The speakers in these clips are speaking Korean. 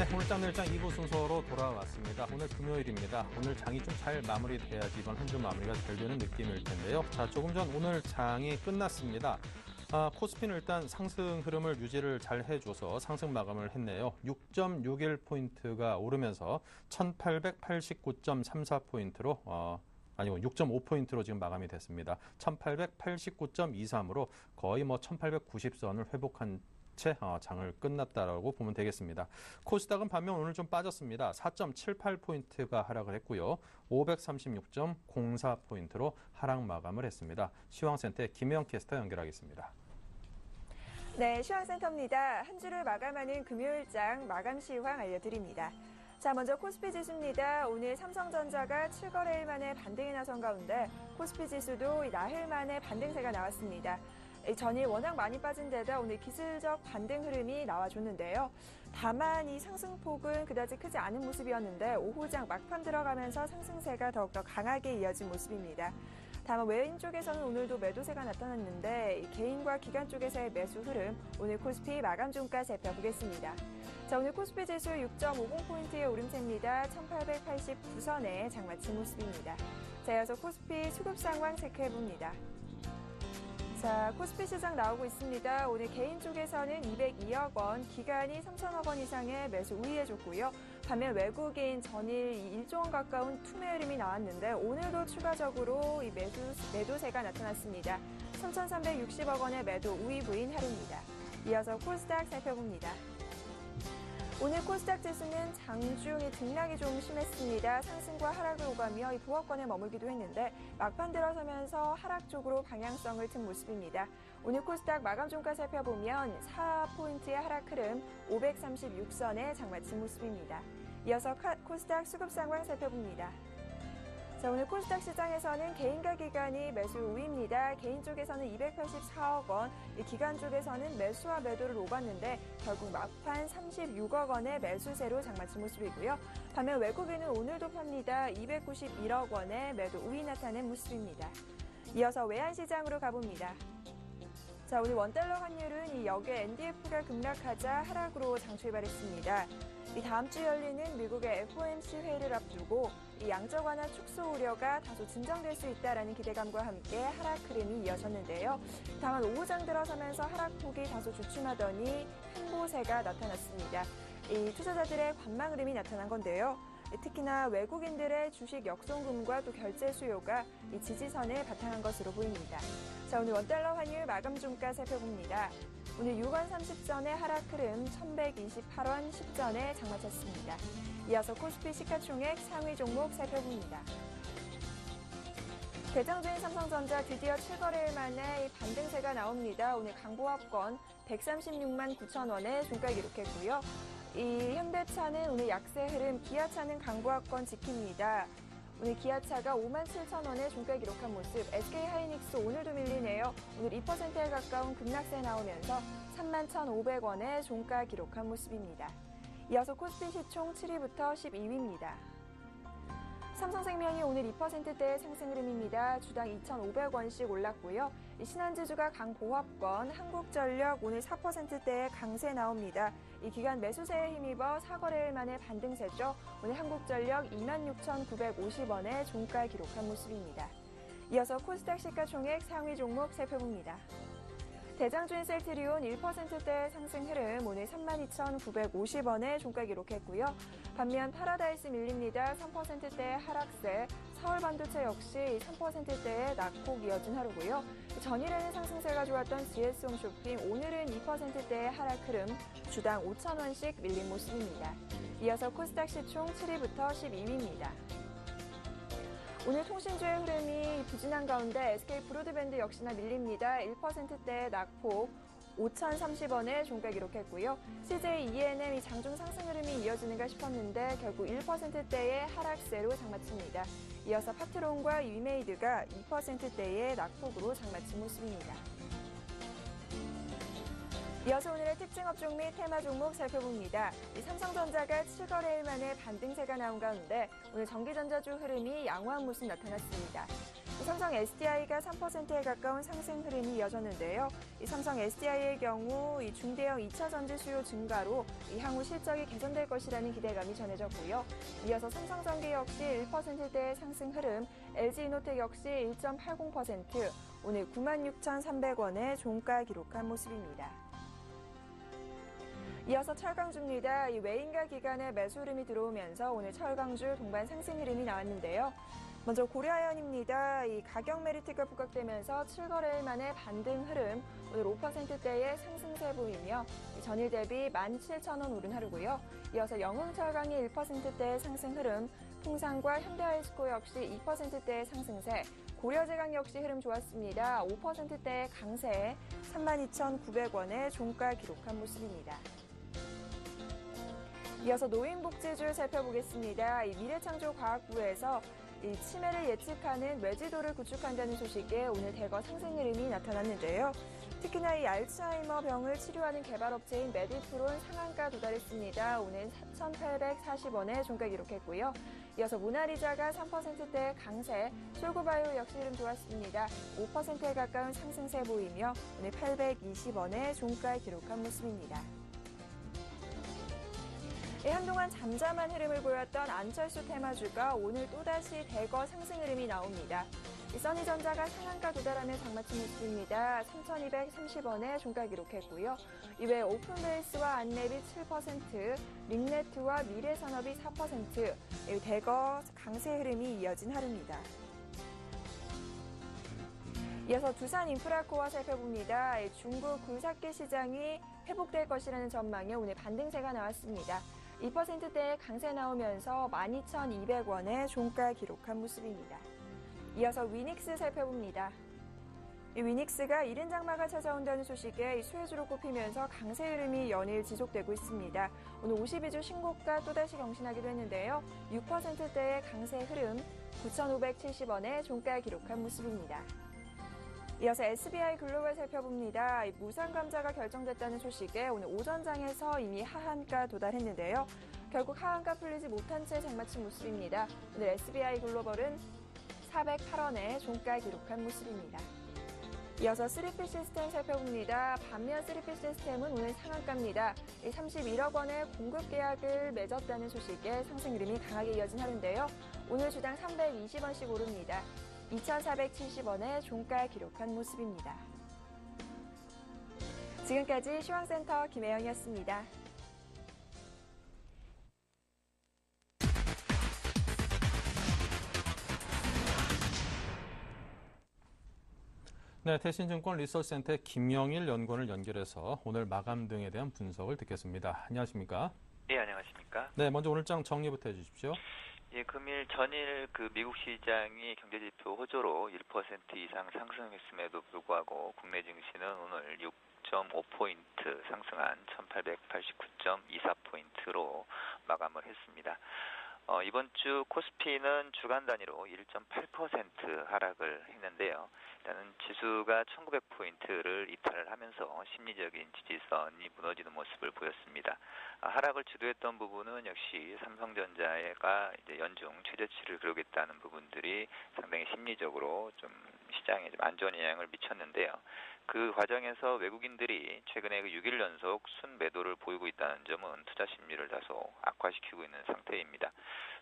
네, 오늘 짱늘장 2부 순서로 돌아왔습니다. 오늘 금요일입니다. 오늘 장이 좀 잘 마무리돼야지 이번 한 주 마무리가 잘 되는 느낌일 텐데요. 자, 조금 전 오늘 장이 끝났습니다. 코스피는 일단 상승 흐름을 유지를 잘 해줘서 상승 마감을 했네요. 6.61포인트가 오르면서 1889.34포인트로 6.5포인트로 지금 마감이 됐습니다. 1889.23으로 거의 1890선을 회복한 채 장을 끝났다라고 보면 되겠습니다. 코스닥은 반면 오늘 좀 빠졌습니다. 4.78포인트가 하락을 했고요. 536.04포인트로 하락 마감을 했습니다. 시황센터의 김혜영 캐스터 연결하겠습니다. 네, 시황센터입니다. 한 주를 마감하는 금요일장 마감 시황 알려드립니다. 자, 먼저 코스피 지수입니다. 오늘 삼성전자가 7거래일 만에 반등에 나선 가운데 코스피 지수도 나흘 만에 반등세가 나왔습니다. 전일 워낙 많이 빠진 데다 오늘 기술적 반등 흐름이 나와줬는데요. 다만 이 상승폭은 그다지 크지 않은 모습이었는데 오후장 막판 들어가면서 상승세가 더욱더 강하게 이어진 모습입니다. 다만 외인 쪽에서는 오늘도 매도세가 나타났는데 개인과 기관 쪽에서의 매수 흐름, 오늘 코스피 마감 종가 살펴보겠습니다. 자, 오늘 코스피 지수 6.50포인트의 오름세입니다. 1889선에 장마친 모습입니다. 자, 이어서 코스피 수급 상황 체크해봅니다. 자, 코스피 시장 나오고 있습니다. 오늘 개인 쪽에서는 202억 원, 기관이 3천억 원 이상의 매수 우위해줬고요. 반면 외국인 전일 1조 원 가까운 투매 흐름이 나왔는데 오늘도 추가적으로 이 매도세가 나타났습니다. 3,360억 원의 매도 우위 부인 하루입니다. 이어서 코스닥 살펴봅니다. 오늘 코스닥 지수는 장중에 등락이 좀 심했습니다. 상승과 하락을 오가며 이 보합권에 머물기도 했는데 막판 들어서면서 하락 쪽으로 방향성을 튼 모습입니다. 오늘 코스닥 마감 종가 살펴보면 4포인트의 하락 흐름 536선에 장마친 모습입니다. 이어서 코스닥 수급 상황 살펴봅니다. 자, 오늘 코스닥 시장에서는 개인과 기관이 매수 우위입니다. 개인 쪽에서는 284억 원, 기관 쪽에서는 매수와 매도를 오갔는데 결국 막판 36억 원의 매수세로 장마친 모습이고요. 반면 외국인은 오늘도 팝니다. 291억 원의 매도 우위 나타낸 모습입니다. 이어서 외환시장으로 가봅니다. 자, 오늘 원달러 환율은 이 역의 NDF가 급락하자 하락으로 장 출발했습니다. 이 다음 주 열리는 미국의 FOMC 회의를 앞두고 이 양적 완화 축소 우려가 다소 진정될 수 있다라는 기대감과 함께 하락 흐름이 이어졌는데요. 다만 오후장 들어서면서 하락폭이 다소 주춤하더니 횡보세가 나타났습니다. 이 투자자들의 관망 흐름이 나타난 건데요. 특히나 외국인들의 주식 역송금과 또 결제 수요가 이 지지선을 바탕한 것으로 보입니다. 자, 오늘 원달러 환율 마감 종가 살펴봅니다. 오늘 6원 30전의 하락 흐름 1128원 10전에 장마쳤습니다. 이어서 코스피 시가총액 상위 종목 살펴봅니다. 대장주인 삼성전자 드디어 7거래일 만에 반등세가 나옵니다. 오늘 강보합권 136만 9천 원에 종가 기록했고요. 이 현대차는 오늘 약세 흐름, 기아차는 강보합권 지킵니다. 오늘 기아차가 5만 7천 원에 종가 기록한 모습, SK하이닉스 오늘도 밀리네요. 오늘 2%에 가까운 급락세 나오면서 3만 1,500원에 종가 기록한 모습입니다. 이어서 코스피 시총 7위부터 12위입니다. 삼성생명이 오늘 2%대의 상승 흐름입니다. 주당 2,500원씩 올랐고요. 신한지주가 강보합권, 한국전력 오늘 4%대의 강세 나옵니다. 이 기간 매수세에 힘입어 4거래일 만에 반등세죠. 오늘 한국전력 26,950원에 종가 기록한 모습입니다. 이어서 코스닥 시가총액 상위 종목 살펴봅니다. 대장주인 셀트리온 1%대 상승 흐름 오늘 32,950원에 종가 기록했고요. 반면 파라다이스 밀립니다. 3%대의 하락세, 서울반도체 역시 3%대의 낙폭 이어진 하루고요. 전일에는 상승세가 좋았던 GS홈쇼핑 오늘은 2%대의 하락 흐름, 주당 5,000원씩 밀린 모습입니다. 이어서 코스닥 시총 7위부터 12위입니다. 오늘 통신주의 흐름이 부진한 가운데 SK브로드밴드 역시나 밀립니다. 1%대 낙폭 5,030원에 종가 기록했고요. CJ ENM 이 장중 상승 흐름이 이어지는가 싶었는데 결국 1%대의 하락세로 장마칩니다. 이어서 파트론과 위메이드가 2%대의 낙폭으로 장마친 모습입니다. 이어서 오늘의 특징 업종 및 테마 종목 살펴봅니다. 삼성전자가 7거래일 만에 반등세가 나온 가운데 오늘 전기전자주 흐름이 양호한 모습 나타났습니다. 삼성 SDI가 3%에 가까운 상승 흐름이 이어졌는데요. 이 삼성 SDI의 경우 이 중대형 2차 전지 수요 증가로 이 향후 실적이 개선될 것이라는 기대감이 전해졌고요. 이어서 삼성전기 역시 1%대의 상승 흐름, LG이노텍 역시 1.80%, 오늘 96,300원의 종가 기록한 모습입니다. 이어서 철강주입니다. 이 외인가 기관의 매수 흐름이 들어오면서 오늘 철강주 동반 상승 흐름이 나왔는데요. 먼저 고려아연입니다. 이 가격 메리트가 부각되면서 7거래일 만에 반등 흐름, 오늘 5%대의 상승세 보이며 전일 대비 17,000원 오른 하루고요. 이어서 영흥철강이 1%대의 상승 흐름, 풍산과 현대아이스코 역시 2%대의 상승세, 고려제강 역시 흐름 좋았습니다. 5%대의 강세, 32,900원의 종가 기록한 모습입니다. 이어서 노인복지주 살펴보겠습니다. 이 미래창조과학부에서 이 치매를 예측하는 외지도를 구축한다는 소식에 오늘 대거 상승 흐름이 나타났는데요. 특히나 이 알츠하이머 병을 치료하는 개발업체인 메디프론 상한가 도달했습니다. 오늘 4,840원의 종가 기록했고요. 이어서 모나리자가 3%대 강세, 솔고바이오 역시 흐름 좋았습니다. 5%에 가까운 상승세 보이며 오늘 820원의 종가 기록한 모습입니다. 한동안 잠잠한 흐름을 보였던 안철수 테마주가 오늘 또다시 대거 상승 흐름이 나옵니다. 써니전자가 상한가 도달하는 장마친 모습입니다. 3,230원에 종가 기록했고요. 이외에 오픈베이스와 안랩이 7%, 링네트와 미래산업이 4%, 대거 강세 흐름이 이어진 하루입니다. 이어서 두산인프라코어 살펴봅니다. 중국 굴삭기 시장이 회복될 것이라는 전망에 오늘 반등세가 나왔습니다. 2%대의 강세 나오면서 12,200원의 종가 기록한 모습입니다. 이어서 위닉스 살펴봅니다. 위닉스가 이른 장마가 찾아온다는 소식에 수혜주로 꼽히면서 강세 흐름이 연일 지속되고 있습니다. 오늘 52주 신고가 또다시 경신하기도 했는데요. 6%대의 강세 흐름, 9,570원의 종가 기록한 모습입니다. 이어서 SBI 글로벌 살펴봅니다. 무상 감자가 결정됐다는 소식에 오늘 오전장에서 이미 하한가 도달했는데요. 결국 하한가 풀리지 못한 채 장마친 모습입니다. 오늘 SBI 글로벌은 408원에 종가 기록한 모습입니다. 이어서 3P 시스템 살펴봅니다. 반면 3P 시스템은 오늘 상한가입니다. 31억 원의 공급 계약을 맺었다는 소식에 상승 흐름이 강하게 이어진 하루인데요. 오늘 주당 320원씩 오릅니다. 2,470원의 종가 기록한 모습입니다. 지금까지 시황센터 김혜영이었습니다. 네, 대신증권 리서치센터의 김영일 연구원을 연결해서 오늘 마감 등에 대한 분석을 듣겠습니다. 안녕하십니까? 네, 안녕하십니까? 네, 먼저 오늘 장 정리부터 해주십시오. 예, 금일 전일 미국 시장이 경제지표 호조로 1% 이상 상승했음에도 불구하고 국내 증시는 오늘 6.5포인트 상승한 1889.24포인트로 마감을 했습니다. 이번 주 코스피는 주간 단위로 1.8% 하락을 했는데요. 일단은 지수가 1900포인트를 이탈을 하면서 심리적인 지지선이 무너지는 모습을 보였습니다. 하락을 주도했던 부분은 역시 삼성전자가 이제 연중 최저치를 기록했다는 부분들이 상당히 심리적으로 좀 시장에 좀 안 좋은 영향을 미쳤는데요. 그 과정에서 외국인들이 최근에 6일 연속 순매도를 보이고 있다는 점은 투자 심리를 다소 악화시키고 있는 상태입니다.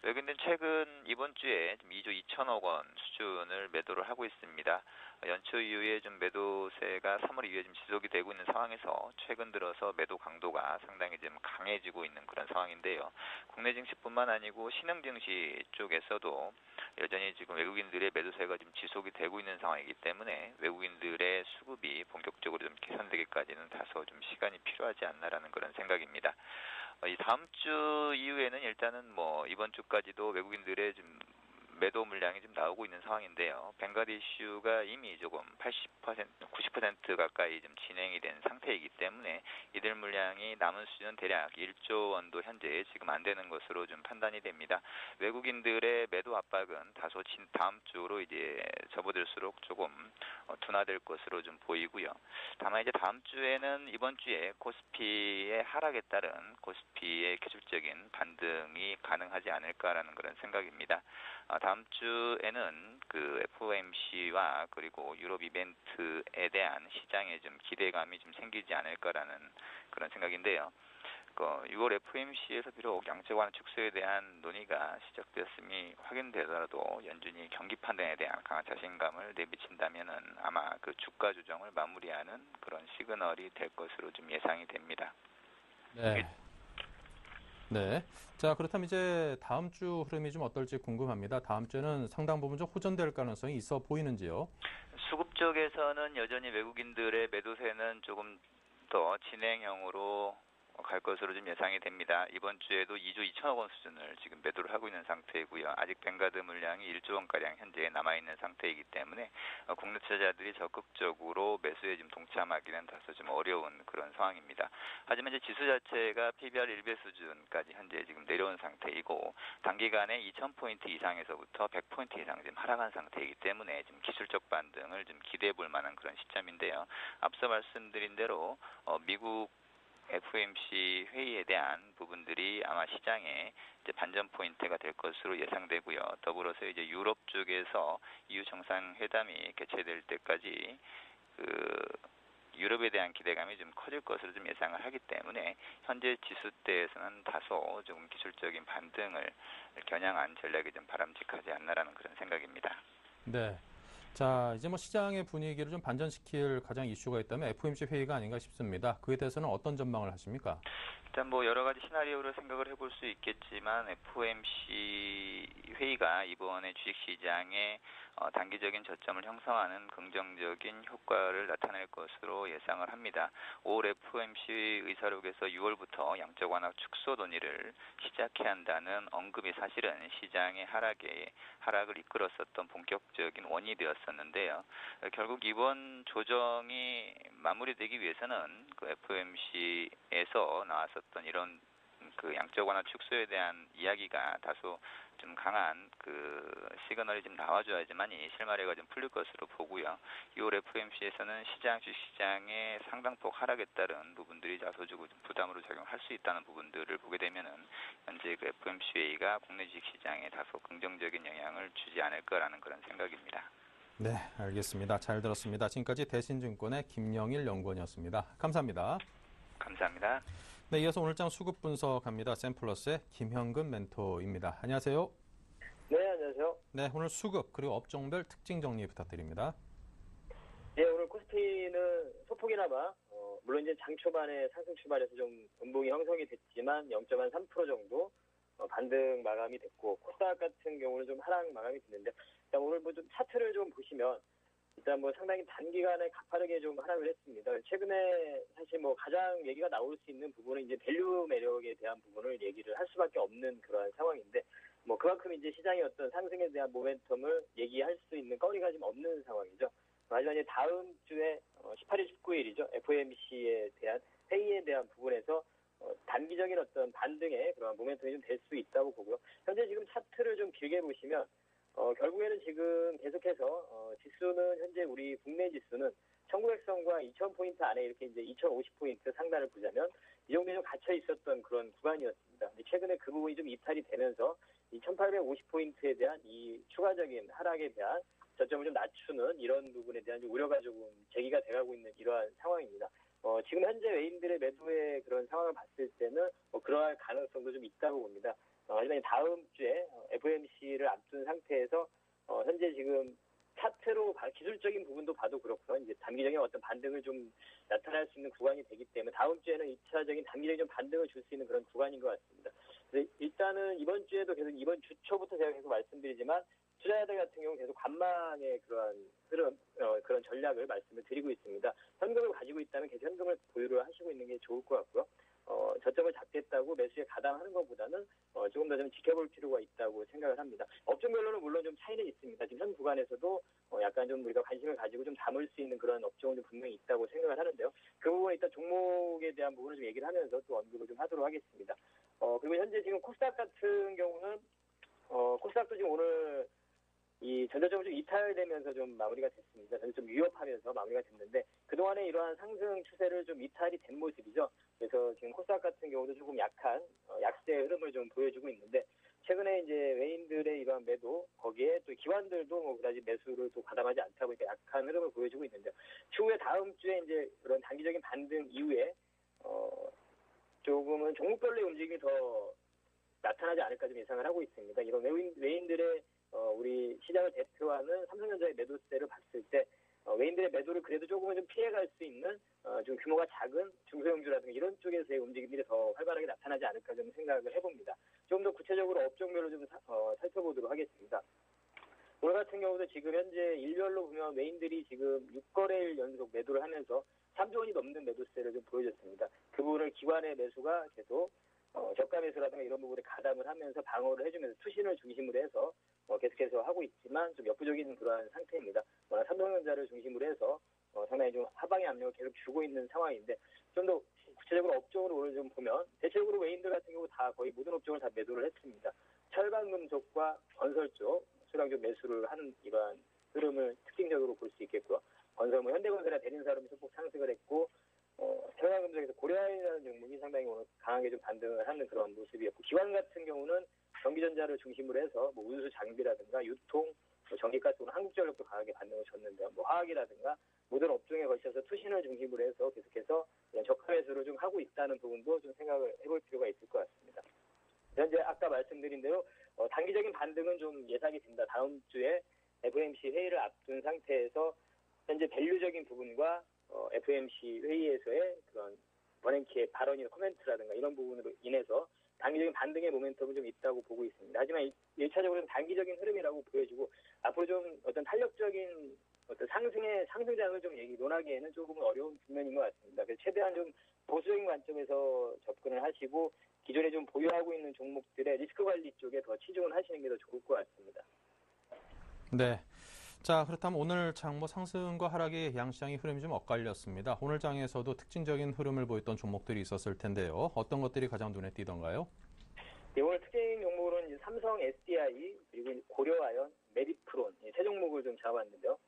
외국인들은 최근 이번 주에 2조 2천억 원 수준을 매도를 하고 있습니다. 연초 이후에 좀 매도세가 3월 이후에 좀 지속이 되고 있는 상황에서 최근 들어서 매도 강도가 상당히 좀 강해지고 있는 그런 상황인데요. 국내 증시뿐만 아니고 신흥 증시 쪽에서도 여전히 지금 외국인들의 매도세가 좀 지속이 되고 있는 상황이기 때문에 외국인들의 수급이 본격적으로 좀 개선되기까지는 다소 좀 시간이 필요하지 않나라는 그런 생각입니다. 이 다음 주 이후에는 일단은 이번 주까지도 외국인들의 좀 매도 물량이 좀 나오고 있는 상황인데요. 뱅가드 이슈가 이미 조금 80%, 90% 가까이 좀 진행이 된 상태이기 때문에 이들 물량이 남은 수준은 대략 1조 원도 현재 지금 안 되는 것으로 좀 판단이 됩니다. 외국인들의 매도 압박은 다소 다음 주로 이제 접어들수록 조금 둔화될 것으로 좀 보이고요. 다만 이제 다음 주에는 이번 주에 코스피의 하락에 따른 코스피의 기술적인 반등이 가능하지 않을까라는 그런 생각입니다. 다음 주에는 그 FOMC와 그리고 유럽 이벤트에 대한 시장에 좀 기대감이 좀 생기지 않을까라는 그런 생각인데요. 6월 FOMC에서 비록 양적 완화 축소에 대한 논의가 시작되었음이 확인되더라도 연준이 경기 판단에 대한 강한 자신감을 내비친다면은 아마 그 주가 조정을 마무리하는 그런 시그널이 될 것으로 좀 예상이 됩니다. 네. 네. 자, 그렇다면 이제 다음 주 흐름이 좀 어떨지 궁금합니다. 다음 주에는 상당 부분 좀 호전될 가능성이 있어 보이는지요? 수급 쪽에서는 여전히 외국인들의 매도세는 조금 더 진행형으로 갈 것으로 좀 예상이 됩니다. 이번 주에도 2조 2천억 원 수준을 지금 매도를 하고 있는 상태이고요. 아직 뱅가드 물량이 1조 원가량 현재 남아있는 상태이기 때문에 국내 투자자들이 적극적으로 매수에 좀 동참하기는 다소 좀 어려운 그런 상황입니다. 하지만 이제 지수 자체가 PBR 1배 수준까지 현재 지금 내려온 상태이고 단기간에 2,000포인트 이상에서부터 100포인트 이상 지금 하락한 상태이기 때문에 지금 기술적 반등을 좀 기대해 볼 만한 그런 시점인데요. 앞서 말씀드린 대로 미국 FOMC 회의에 대한 부분들이 아마 시장에 이제 반전 포인트가 될 것으로 예상되고요. 더불어서 이제 유럽 쪽에서 EU 정상회담이 개최될 때까지 유럽에 대한 기대감이 좀 커질 것으로 좀 예상을 하기 때문에 현재 지수대에서는 다소 조금 기술적인 반등을 겨냥한 전략이 좀 바람직하지 않나라는 그런 생각입니다. 네. 자, 이제 뭐 시장의 분위기를 좀 반전시킬 가장 이슈가 있다면 FOMC 회의가 아닌가 싶습니다. 그에 대해서는 어떤 전망을 하십니까? 일단 뭐 여러 가지 시나리오를 생각을 해볼 수 있겠지만 FOMC 회의가 이번에 주식시장에 단기적인 저점을 형성하는 긍정적인 효과를 나타낼 것으로 예상을 합니다. 5월 FOMC 의사록에서 6월부터 양적 완화 축소 논의를 시작해야 한다는 언급이 사실은 시장의 하락을 이끌었었던 본격적인 원인이 되었었는데요. 결국 이번 조정이 마무리되기 위해서는 그 FOMC에서 나왔었던 이런 그 양적 완화 축소에 대한 이야기가 다소 좀 강한 그 시그널이 좀 나와줘야지만이 실마리가 좀 풀릴 것으로 보고요. 6월 FOMC에서는 주식시장의 상당폭 하락에 따른 부분들이 다소주고 부담으로 작용할 수 있다는 부분들을 보게 되면은 현재 그 FOMC 회의가 국내 주식시장에 다소 긍정적인 영향을 주지 않을까라는 그런 생각입니다. 네, 알겠습니다. 잘 들었습니다. 지금까지 대신증권의 김영일 연구원이었습니다. 감사합니다. 감사합니다. 네, 이어서 오늘장 수급 분석합니다. 샘플러스의 김현근 멘토입니다. 안녕하세요. 네, 안녕하세요. 네, 오늘 수급 그리고 업종별 특징 정리 부탁드립니다. 예, 오늘 코스피는 소폭이나마 물론 이제 장 초반에 상승 출발해서 좀 음봉이 형성이 됐지만 0.3% 정도 반등 마감이 됐고 코스닥 같은 경우는 좀 하락 마감이 됐는데 일단 오늘 뭐 좀 차트를 좀 보시면 일단 뭐 상당히 단기간에 가파르게 좀 하락을 했습니다. 최근에 사실 뭐 가장 얘기가 나올 수 있는 부분은 이제 밸류 매력에 대한 부분을 얘기를 할 수밖에 없는 그러한 상황인데 뭐 그만큼 이제 시장의 어떤 상승에 대한 모멘텀을 얘기할 수 있는 거리가 지금 없는 상황이죠. 하지만 이제 다음 주에 18일, 19일이죠. FOMC에 대한 회의에 대한 부분에서 단기적인 어떤 반등의 그런 모멘텀이 좀 될 수 있다고 보고요. 현재 지금 차트를 좀 길게 보시면 결국에는 지금 계속해서 지수는 현재 우리 국내 지수는 1900선과 2000포인트 안에 이렇게 이제 2050포인트 상단을 보자면 이 정도에 좀 갇혀 있었던 그런 구간이었습니다. 근데 최근에 그 부분이 좀 이탈이 되면서 이 1850포인트에 대한 이 추가적인 하락에 대한 저점을 좀 낮추는 이런 부분에 대한 우려가 조금 제기가 돼가고 있는 이러한 상황입니다. 지금 현재 외인들의 매도의 그런 상황을 봤을 때는 그러할 가능성도 좀 있다고 봅니다. 하지만 다음 주에 FOMC를 앞둔 상태에서 현재 지금 차트로 기술적인 부분도 봐도 그렇고요. 이제 단기적인 어떤 반등을 좀 나타날 수 있는 구간이 되기 때문에 다음 주에는 2차적인 단기적인 좀 반등을 줄 수 있는 그런 구간인 것 같습니다. 일단은 이번 주에도 계속 이번 주 초부터 제가 계속 말씀드리지만 투자자들 같은 경우 계속 관망의 그러한 흐름, 그런 전략을 말씀을 드리고 있습니다. 현금을 가지고 있다면 계속 현금을 보유를 하시고 있는 게 좋을 것 같고요. 저점을 잡겠다고 매수에 가담하는 것보다는 조금 더 좀 지켜볼 필요가 있다고 생각을 합니다. 업종별로는 물론 좀 차이는 있습니다. 지금 현 구간에서도 약간 좀 우리가 관심을 가지고 좀 담을 수 있는 그런 업종은 좀 분명히 있다고 생각을 하는데요. 그 부분은 일단 종목에 대한 부분을 좀 얘기를 하면서 또 언급을 좀 하도록 하겠습니다. 그리고 현재 지금 코스닥 같은 경우는 코스닥도 지금 오늘 이 전저점이 좀 이탈되면서 좀 마무리가 됐습니다. 좀 위협하면서 마무리가 됐는데 그동안에 이러한 상승 추세를 좀 이탈이 된 모습이죠. 그래서 지금 코스닥 같은 경우도 조금 약한 약세 흐름을 좀 보여주고 있는데 최근에 이제 외인들의 이러한 매도, 거기에 또 기관들도 뭐 그다지 매수를 또 가담하지 않다 보니까 약한 흐름을 보여주고 있는데, 추후에 다음 주에 이제 그런 단기적인 반등 이후에 조금은 종목별로의 움직임이 더 나타나지 않을까 좀 예상을 하고 있습니다. 이런 외인들의 우리 시장을 대표하는 삼성전자의 매도세를 봤을 때 외인들의 매도를 그래도 조금은 좀 피해갈 수 있는 좀 규모가 작은 중소형주라든가 이런 쪽에서의 움직임들이 더 활발하게 나타나지 않을까 좀 생각을 해봅니다. 좀 더 구체적으로 업종별로 좀 살펴보도록 하겠습니다. 오늘 같은 경우도 지금 현재 일별로 보면 외인들이 지금 6거래일 연속 매도를 하면서 3조 원이 넘는 매도세를 좀 보여줬습니다. 그 부분을 기관의 매수가 계속 저가 매수라든가 이런 부분에 가담을 하면서 방어를 해주면서 투신을 중심으로 해서 계속해서 하고 있지만 좀 역부족인 그러한 상태입니다. 워낙 삼성전자를 중심으로 해서 상당히 좀 하방의 압력을 계속 주고 있는 상황인데, 좀 더 구체적으로 업종으로 오늘 좀 보면 대체적으로 외인들 같은 경우 다 거의 모든 업종을 다 매도를 했습니다. 철강금속과 건설 쪽 수량적 매수를 하는 이러한 흐름을 특징적으로 볼 수 있겠고요. 건설, 현대건설이나 대림사름이 소폭 상승을 했고, 철강금속에서 고려아연이라는 종목이 상당히 오늘 강하게 좀 반등을 하는 그런 모습이었고, 기관 같은 경우는 전기전자를 중심으로 해서 뭐 운수 장비라든가 유통, 전기가스, 한국전력도 강하게 반등을 줬는데요. 뭐 화학이라든가 모든 업종에 걸쳐서 투신을 중심으로 해서 계속해서 저가 매수를 좀 하고 있다는 부분도 좀 생각을 해볼 필요가 있을 것 같습니다. 현재 아까 말씀드린 대로 단기적인 반등은 좀 예상이 된다. 다음 주에 FOMC 회의를 앞둔 상태에서 현재 밸류적인 부분과 FOMC 회의에서의 그런 버냉키의 발언이나 코멘트라든가 이런 부분으로 인해서 단기적인 반등의 모멘텀은 좀 있다고 보고 있습니다. 하지만 1차적으로는 단기적인 흐름이라고 보여지고, 앞으로 좀 어떤 탄력적인 어떤 상승장을 좀 논하기에는 조금 어려운局面인 것 같습니다. 그래서 최대한 좀 보수적인 관점에서 접근을 하시고, 기존에 좀 보유하고 있는 종목들의 리스크 관리 쪽에 더 치중을 하시는 게 더 좋을 것 같습니다. 네. 자, 그렇다면 오늘 장 상승과 하락의 양시장의 흐름이 좀 엇갈렸습니다. 오늘 장에서도 특징적인 흐름을 보였던 종목들이 있었을 텐데요. 어떤 것들이 가장 눈에 띄던가요? 네, 오늘 특징 종목으로는 삼성 SDI, 그리고 고려아연, 메디프론 세 종목을 좀 잡았는데요.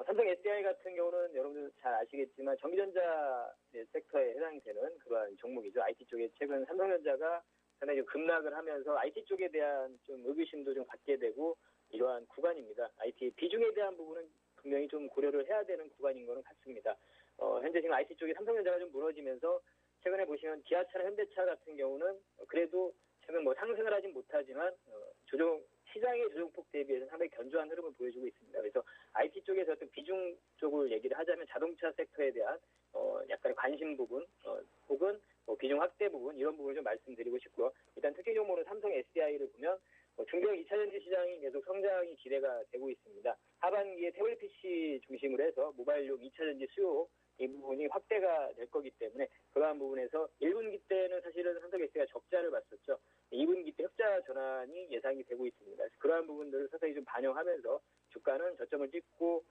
삼성 SDI 같은 경우는 여러분들 잘 아시겠지만 전기전자 섹터에 해당이 되는 그러한 종목이죠. IT 쪽에 최근 삼성전자가 상당히 좀 급락을 하면서 IT 쪽에 대한 좀 의구심도 좀 갖게 되고 이러한 구간입니다. IT 비중에 대한 부분은 분명히 좀 고려를 해야 되는 구간인 것은 같습니다. 현재 지금 IT 쪽에 삼성전자가 좀 무너지면서 최근에 보시면 기아차나 현대차 같은 경우는 그래도 최근 상승을 하진 못하지만 시장의 조정폭 대비해서 상당히 견조한 흐름을 보여주고 있습니다. 그래서 IT 쪽에서 어떤 비중 쪽을 얘기를 하자면 자동차 섹터에 대한 약간의 관심 부분 혹은 비중 확대 부분 이런 부분을 좀 말씀드리고 싶고요. 일단 특징 종목으로 삼성 SDI를 보면 중소형 2차전지 시장이 계속 성장이 기대가 되고 있습니다. 하반기에 태블릿 PC 중심으로 해서 모바일용 2차전지 수요 이 부분이 확대가 될 거기 때문에 그러한 부분에서 1분기 때는 사실은 삼성 SDI가 적자를 봤었죠. 2분기 때 흑자 전환이 예상이 되고 있습니다. 그래서 그러한 부분들을 서서히 좀 반영하면서 주가는 저점을 찍고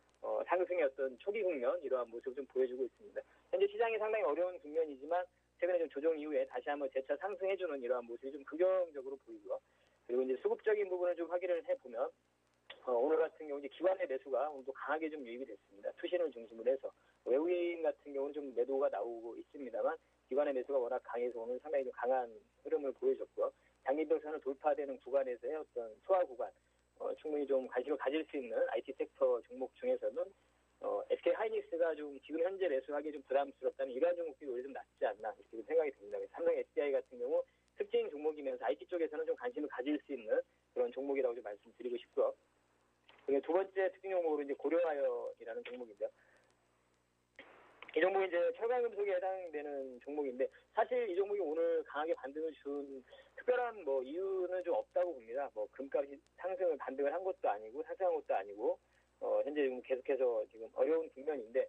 상승의 어떤 초기 국면 이러한 모습을 좀 보여주고 있습니다. 현재 시장이 상당히 어려운 국면이지만 최근에 좀 조정 이후에 다시 한번 재차 상승해주는 이러한 모습이 좀 긍정적으로 보이고요. 그리고 이제 수급적인 부분을 좀 확인을 해보면 오늘 같은 경우 이제 기관의 매수가 오늘도 강하게 좀 유입이 됐습니다. 투신을 중심으로 해서 외국인 같은 경우는 좀 매도가 나오고 있습니다만 기관의 매수가 워낙 강해서 오늘 상당히 좀 강한 흐름을 보여줬고요. 장기평선을 돌파되는 구간에서의 어떤 소화 구간 충분히 좀 관심을 가질 수 있는 IT 섹터 종목 중에서는 SK 하이닉스가 좀 지금 현재 매수하기 좀 부담스럽다는 이러한 종목들이 오히려 좀 낫지 않나 이렇게 생각이 듭니다. 삼성 SDI 같은 경우 특징 종목이면서 IT 쪽에서는 좀 관심을 가질 수 있는 그런 종목이라고 좀 말씀드리고 싶고요. 그리고 두 번째 특징 종목으로 이제 고려아연이라는 종목인데요. 이 종목이 이제 철강금속에 해당되는 종목인데 사실 이 종목이 오늘 강하게 반등을 준 특별한 이유는 좀 없다고 봅니다. 금값이 상승을 반등을 한 것도 아니고 상승한 것도 아니고 현재 지금 계속해서 지금 어려운 국면인데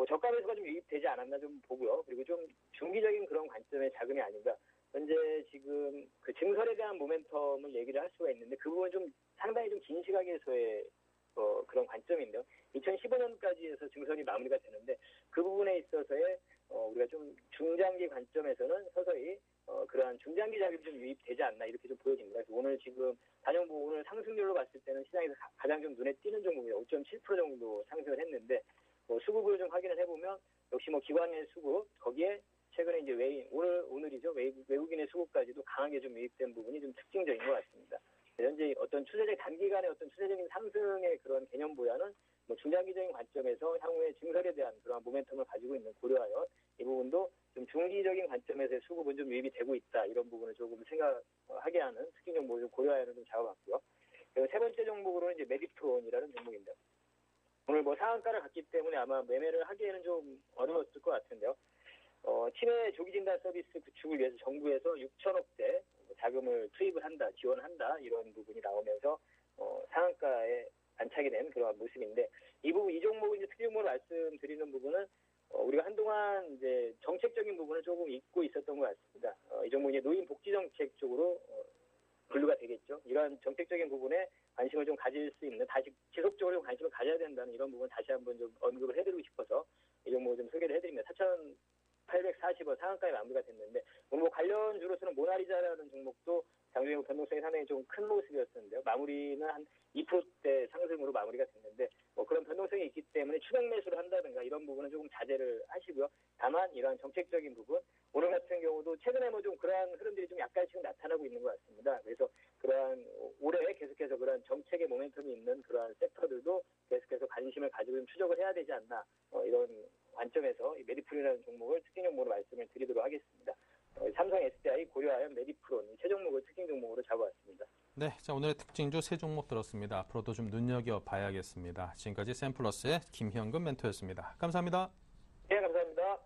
저가 매수가 좀 유입되지 않았나 좀 보고요. 그리고 좀 중기적인 그런 관점의 자금이 아닌가. 현재 지금 그 증설에 대한 모멘텀을 얘기를 할 수가 있는데 그 부분 좀 상당히 좀 긴 시각에서의 그런 관점인데요. 2015년까지 해서 증설이 마무리가 되는데 그 부분에 있어서의 우리가 좀 중장기 관점에서는 서서히 그러한 중장기 자금이 좀 유입되지 않나 이렇게 좀 보여집니다. 그래서 오늘 지금 단연부 오늘 상승률로 봤을 때는 시장에서 가장 좀 눈에 띄는 종목이에요. 5.7% 정도 상승을 했는데 수급을 좀 확인을 해보면 역시 기관의 수급 거기에 최근에 이제 오늘이죠. 외국인의 수급까지도 강하게 좀 유입된 부분이 좀 특징적인 것 같습니다. 현재 어떤 단기간의 어떤 추세적인 상승의 그런 개념 보다는 뭐 중장기적인 관점에서 향후의 증설에 대한 그런 모멘텀을 가지고 있는 고려하여 이 부분도 좀 중기적인 관점에서의 수급은 좀 유입이 되고 있다. 이런 부분을 조금 생각하게 하는 특징 종목을 좀 고려하여는 좀 잡아봤고요. 그리고 세 번째 종목으로는 이제 메디프론이라는 종목입니다. 오늘 뭐 상한가를 갔기 때문에 아마 매매를 하기에는 좀 어려웠을 것 같은데요. 치매 조기 진단 서비스 구축을 위해서 정부에서 6천억대 자금을 투입을 한다, 지원한다 이런 부분이 나오면서 상한가에 안착이 된 그런 모습인데 이 종목은 이제 특징적으로 말씀드리는 부분은 우리가 한동안 이제 정책적인 부분을 조금 잊고 있었던 것 같습니다. 이 종목이 노인 복지 정책 쪽으로 분류가 되겠죠. 이러한 정책적인 부분에 관심을 좀 가질 수 있는, 다시 지속적으로 좀 관심을 가져야 된다는 이런 부분 다시 한번 좀 언급을 해드리고 싶어서 이 종목을 좀 소개를 해드립니다. 4,840원 상한가에 마무리가 됐는데 뭐 관련주로서는 모나리자라는 종목도 장중에 변동성이 상당히 좀 큰 모습이었는데요. 마무리는 한 2%대 상승으로 마무리가 됐는데 뭐 그런 변동성이 있기 때문에 추격 매수를 한다든가 이런 부분은 조금 자제를 하시고요. 다만 이러한 정책적인 부분 오늘 같은 경우도 최근에 뭐 좀 그러한 흐름들이 좀 약간씩 나타나고 있는 것 같습니다. 그래서 그러한 올해 계속해서 그러한 정책의 모멘텀이 있는 그러한 섹터들도 계속해서 관심을 가지고 좀 추적을 해야 되지 않나 이런 관점에서 이 메디프론이라는 종목을 특징 종목으로 말씀을 드리도록 하겠습니다. 삼성 SDI, 고려하연, 메디프론 세 종목을 특징 종목으로 잡아왔습니다. 네, 자 오늘의 특징주 세 종목 들었습니다. 앞으로도 좀 눈여겨봐야겠습니다. 지금까지 샘플러스의 김현금 멘토였습니다. 감사합니다. 네, 감사합니다.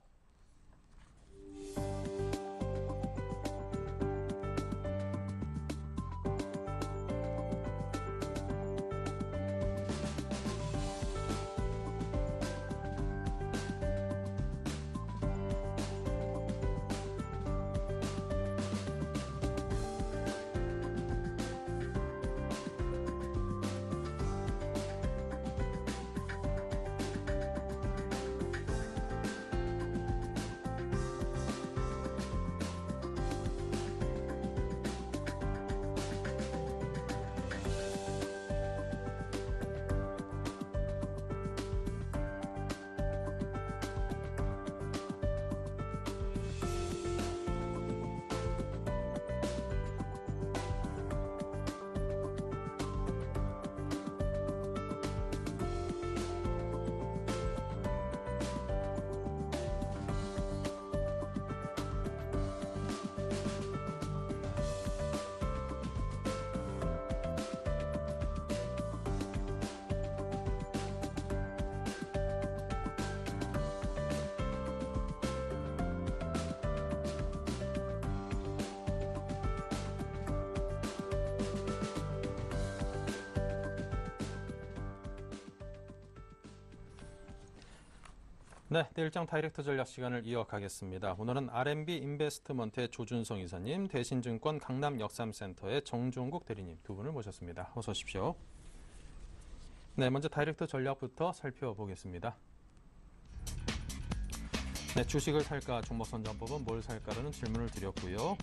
네, 내일장 다이렉트 전략 시간을 이어가겠습니다. 오늘은 R&B 인베스트먼트의 조준성 이사님, 대신증권 강남 역삼센터의 정종국 대리님 두 분을 모셨습니다. 어서 오십시오. 네, 먼저 다이렉트 전략부터 살펴보겠습니다. 네, 주식을 살까 종목 선정법은 뭘 살까라는 질문을 드렸고요.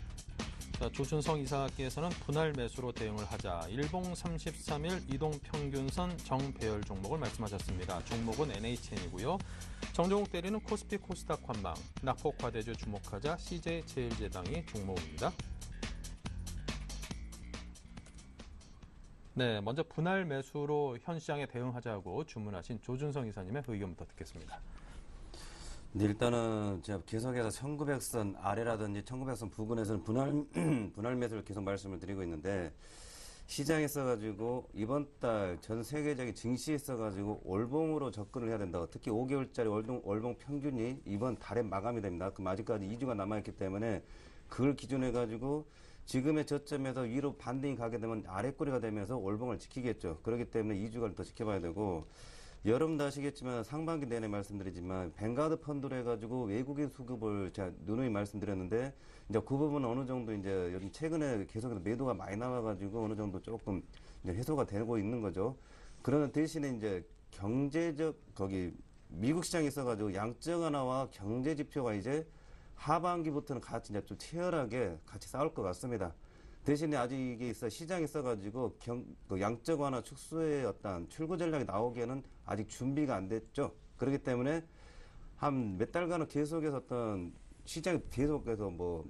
자, 조준성 이사께서는 분할 매수로 대응을 하자 일봉 33일 이동평균선 정배열 종목을 말씀하셨습니다. 종목은 NHN이고요. 정종국 대리는 코스피 코스닥 관망, 낙폭 과대주 주목하자 CJ제일제당이 종목입니다. 네, 먼저 분할 매수로 현 시장에 대응하자고 주문하신 조준성 이사님의 의견부터 듣겠습니다. 네, 일단은 제가 계속해서 1900선 아래라든지 1900선 부근에서는 분할 매수를 계속 말씀을 드리고 있는데 시장에 있어가지고 이번 달 전 세계적인 증시에 있어가지고 월봉으로 접근을 해야 된다고 특히 5개월짜리 월봉 평균이 이번 달에 마감이 됩니다. 그럼 아직까지 2주가 남아있기 때문에 그걸 기준해가지고 지금의 저점에서 위로 반등이 가게 되면 아래꼬리가 되면서 월봉을 지키겠죠. 그렇기 때문에 2주간을 더 지켜봐야 되고 여러분도 아시겠지만 상반기 내내 말씀드리지만 뱅가드 펀드로 해가지고 외국인 수급을 제가 누누이 말씀드렸는데 이제 그 부분은 어느 정도 이제 요즘 최근에 계속해서 매도가 많이 나와가지고 어느 정도 조금 이제 해소가 되고 있는 거죠. 그러나 대신에 이제 경제적 미국 시장에 있어가지고 양적 완화와 경제 지표가 이제 하반기부터는 같이 이제 좀 치열하게 같이 싸울 것 같습니다. 대신에 아직 이게 시장에 있어가지고 양적 완화 축소의 어떤 출구 전략이 나오기에는 아직 준비가 안 됐죠. 그렇기 때문에 한 몇 달간은 계속해서 어떤 시장이 계속해서 뭐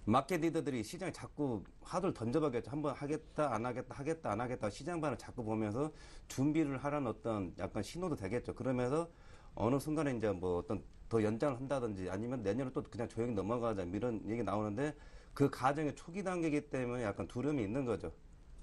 마켓 리더들이 시장에 자꾸 화두를 던져봐겠죠. 한번 하겠다, 안 하겠다, 하겠다, 안 하겠다. 시장 반응을 자꾸 보면서 준비를 하라는 어떤 약간 신호도 되겠죠. 그러면서 어느 순간에 이제 뭐 어떤 더 연장을 한다든지 아니면 내년에 또 그냥 조용히 넘어가자 이런 얘기 나오는데 그 과정의 초기 단계이기 때문에 약간 두려움이 있는 거죠.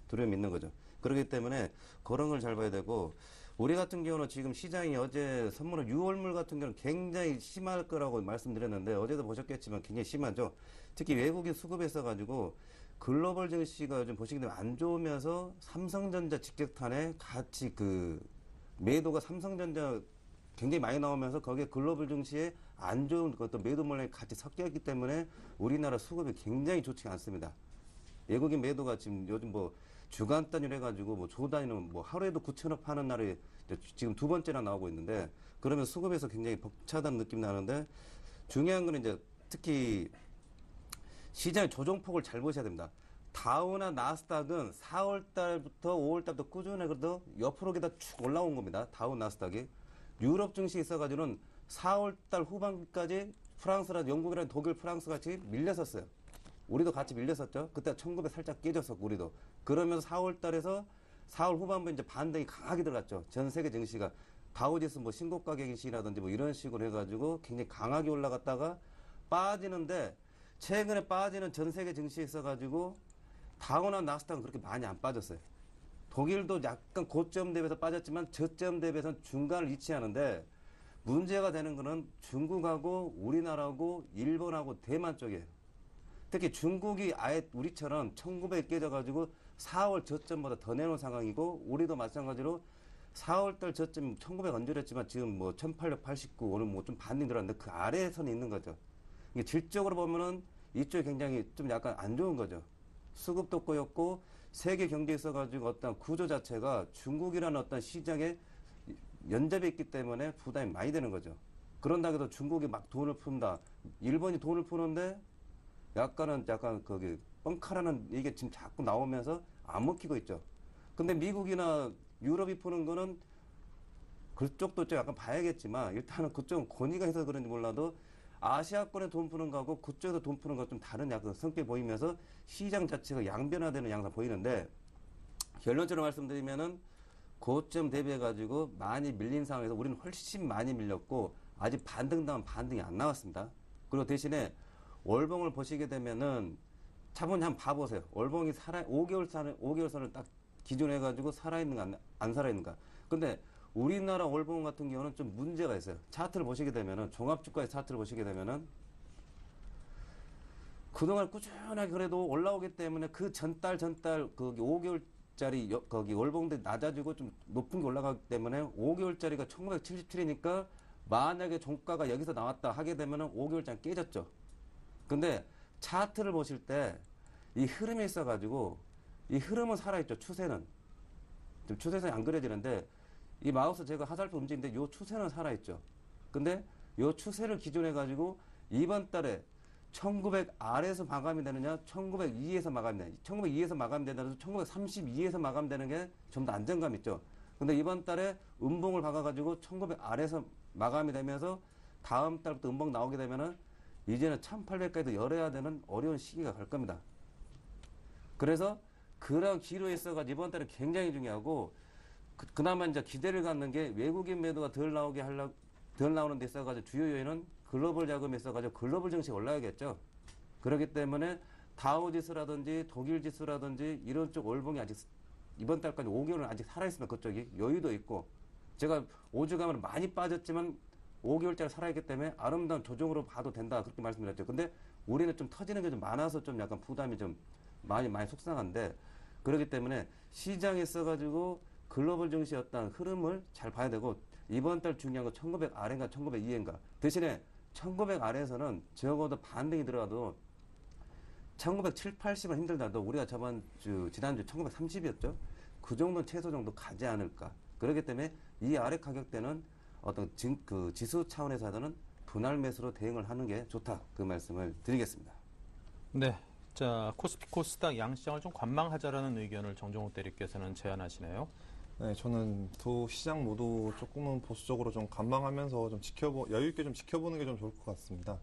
두려움이 있는 거죠. 그렇기 때문에 그런 걸 잘 봐야 되고 우리 같은 경우는 지금 시장이 어제 선물은 6월물 같은 경우는 굉장히 심할 거라고 말씀드렸는데 어제도 보셨겠지만 굉장히 심하죠. 특히 외국인 수급에 있어가지고 글로벌 증시가 요즘 보시게 되면 안 좋으면서 삼성전자 직격탄에 같이 그 매도가 삼성전자 굉장히 많이 나오면서 거기에 글로벌 증시에 안 좋은 어떤 매도 물량이 같이 섞여 있기 때문에 우리나라 수급이 굉장히 좋지 않습니다. 외국인 매도가 지금 요즘 뭐 주간 단위로 해가지고 뭐 조 단위로 뭐 하루에도 9천억 파는 날이 지금 두 번째나 나오고 있는데 그러면 수급에서 굉장히 벅차다는 느낌이 나는데 중요한 건 이제 특히 시장의 조정폭을 잘 보셔야 됩니다. 다우나 나스닥은 4월 달부터 5월 달부터 꾸준히 그래도 옆으로 기다 쭉 올라온 겁니다. 다우 나스닥이. 유럽 증시 있어가지고는 4월 달 후반기까지 프랑스라 영국이랑 독일, 프랑스 같이 밀렸었어요. 우리도 같이 밀렸었죠. 그때 1900 살짝 깨졌었고 우리도. 그러면서 4월 달에서 4월 후반부에 이제 반등이 강하게 들어갔죠. 전 세계 증시가 다우지수 뭐 신고가 갱신이라든지 뭐 이런 식으로 해가지고 굉장히 강하게 올라갔다가 빠지는데 최근에 빠지는 전 세계 증시에 있어가지고 다우나 나스닥은 그렇게 많이 안 빠졌어요. 독일도 약간 고점 대비해서 빠졌지만 저점 대비해서는 중간을 위치하는데 문제가 되는 거는 중국하고 우리나라하고 일본하고 대만 쪽이에요. 특히 중국이 아예 우리처럼 1900 깨져가지고 4월 저점보다 더 내놓은 상황이고 우리도 마찬가지로 4월달 저점 1900 언저렸지만 지금 뭐 1889 오늘 뭐 좀 반등이 들어왔는데 그 아래에서는 있는 거죠. 이게 질적으로 보면은 이쪽이 굉장히 좀 약간 안 좋은 거죠. 수급도 꼬였고 세계 경제에 있어가지고 어떤 구조 자체가 중국이라는 어떤 시장에 연접해 있기 때문에 부담이 많이 되는 거죠. 그런다고 해도 중국이 막 돈을 푼다. 일본이 돈을 푸는데 약간 거기 뻥카라는 이게 지금 자꾸 나오면서 안 먹히고 있죠. 근데 미국이나 유럽이 푸는 거는 그쪽도 좀 약간 봐야겠지만 일단은 그쪽은 권위가 있어서 그런지 몰라도 아시아권에 돈 푸는 거하고 그쪽에서 돈 푸는 거 좀 다른 약간 성격이 보이면서 시장 자체가 양변화되는 양상 보이는데 결론적으로 말씀드리면은 고점 대비해가지고 많이 밀린 상황에서 우리는 훨씬 많이 밀렸고 아직 반등당한 반등이 안 나왔습니다. 그리고 대신에 월봉을 보시게 되면은 차분히 한번 봐보세요. 월봉이 5개월 선을 딱 기준해가지고 살아있는가 안 살아있는가. 근데 우리나라 월봉 같은 경우는 좀 문제가 있어요. 차트를 보시게 되면은 종합주가의 차트를 보시게 되면은 그동안 꾸준하게 그래도 올라오기 때문에 그 전달 거기 5개월짜리 거기 월봉들이 낮아지고 좀 높은 게 올라가기 때문에 5개월짜리가 1977이니까 만약에 종가가 여기서 나왔다 하게 되면은 5개월짜리 깨졌죠. 근데 차트를 보실 때 이 흐름이 있어가지고 이 흐름은 살아있죠. 추세는. 지금 추세선이 안 그려지는데 이 마우스 제가 화살표 움직이는데 요 추세는 살아있죠. 근데 요 추세를 기준해가지고 이번 달에 1900 아래에서 마감이 되느냐, 1902에서 마감이 되느냐, 1902에서 마감이 되느냐, 1932에서 마감되는 게 좀 더 안정감 있죠. 근데 이번 달에 음봉을 박아가지고 1900 아래에서 마감이 되면서 다음 달부터 음봉 나오게 되면은 이제는 1800까지도 열어야 되는 어려운 시기가 갈 겁니다. 그래서 그런 기로에 있어가지고 이번 달에 굉장히 중요하고 그나마 이제 기대를 갖는 게 외국인 매도가 덜 나오는 데 있어가지고 주요 요인은 글로벌 자금이 있어가지고 글로벌 증시가 올라야겠죠. 그렇기 때문에 다우 지수라든지 독일 지수라든지 이런 쪽 월봉이 아직 이번 달까지 5개월은 아직 살아있으면 그쪽이 여유도 있고 제가 5주간은 많이 빠졌지만 5개월짜리 살아있기 때문에 아름다운 조정으로 봐도 된다 그렇게 말씀드렸죠. 근데 우리는 좀 터지는 게 좀 많아서 좀 약간 부담이 좀 많이 속상한데 그렇기 때문에 시장에 있어가지고 글로벌 증시의 어떤 흐름을 잘 봐야 되고 이번 달 중요한 건 1900 아래인가 1900 이해인가 대신에 1900 아래에서는 적어도 반등이 들어가도 1907, 80은 힘들다도 우리가 지난주 1930이었죠. 그 정도는 최소 정도 가지 않을까. 그렇기 때문에 이 아래 가격대는 어떤 그 지수 차원에서는 분할 매수로 대응을 하는 게 좋다. 그 말씀을 드리겠습니다. 네. 자, 코스피 코스닥 양시장을 좀 관망하자라는 의견을 정종욱 대리께서는 제안하시네요. 네, 저는 두 시장 모두 조금은 보수적으로 좀 관망하면서 좀 여유 있게 좀 지켜보는 게 좀 좋을 것 같습니다.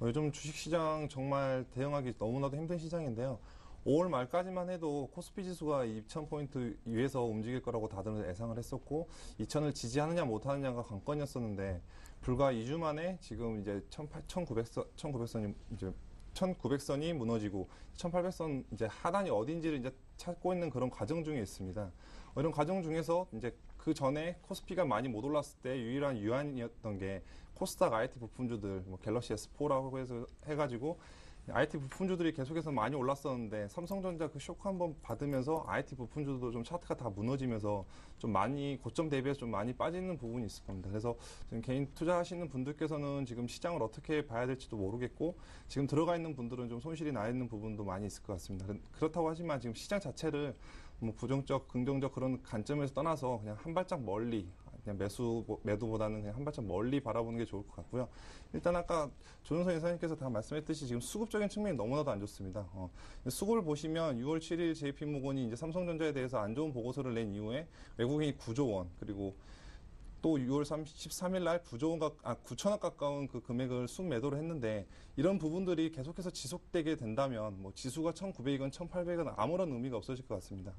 요즘 주식시장 정말 대응하기 너무나도 힘든 시장인데요. 5월 말까지만 해도 코스피 지수가 2,000포인트 위에서 움직일 거라고 다들 예상을 했었고, 2,000을 지지하느냐 못하느냐가 관건이었었는데, 불과 2주 만에 지금 이제 1,900선이 이제 1,900선이 무너지고 1,800선 이제 하단이 어딘지를 이제 찾고 있는 그런 과정 중에 있습니다. 이런 과정 중에서 이제 그 전에 코스피가 많이 못 올랐을 때 유일한 유안이었던 게 코스닥 IT 부품주들, 뭐 갤럭시 S4라고 해서 해가지고 IT 부품주들이 계속해서 많이 올랐었는데 삼성전자 그 쇼크 한번 받으면서 IT 부품주도 좀 차트가 다 무너지면서 좀 많이 고점 대비해서 좀 많이 빠지는 부분이 있을 겁니다. 그래서 지금 개인 투자하시는 분들께서는 지금 시장을 어떻게 봐야 될지도 모르겠고 지금 들어가 있는 분들은 좀 손실이 나 있는 부분도 많이 있을 것 같습니다. 그렇다고 하지만 지금 시장 자체를 뭐 부정적, 긍정적 그런 관점에서 떠나서 그냥 한 발짝 멀리 그냥 매도보다는 그냥 한 발짝 멀리 바라보는 게 좋을 것 같고요. 일단 아까 조윤선 이사님께서 다 말씀했듯이 지금 수급적인 측면이 너무나도 안 좋습니다. 수급을 보시면 6월 7일 JP모건이 이제 삼성전자에 대해서 안 좋은 보고서를 낸 이후에 외국인이 9조 원 그리고 또 6월 13일 날 9천억 가까운 그 금액을 순매도를 했는데 이런 부분들이 계속해서 지속되게 된다면 뭐 지수가 1,900이건 1,800은 아무런 의미가 없어질 것 같습니다.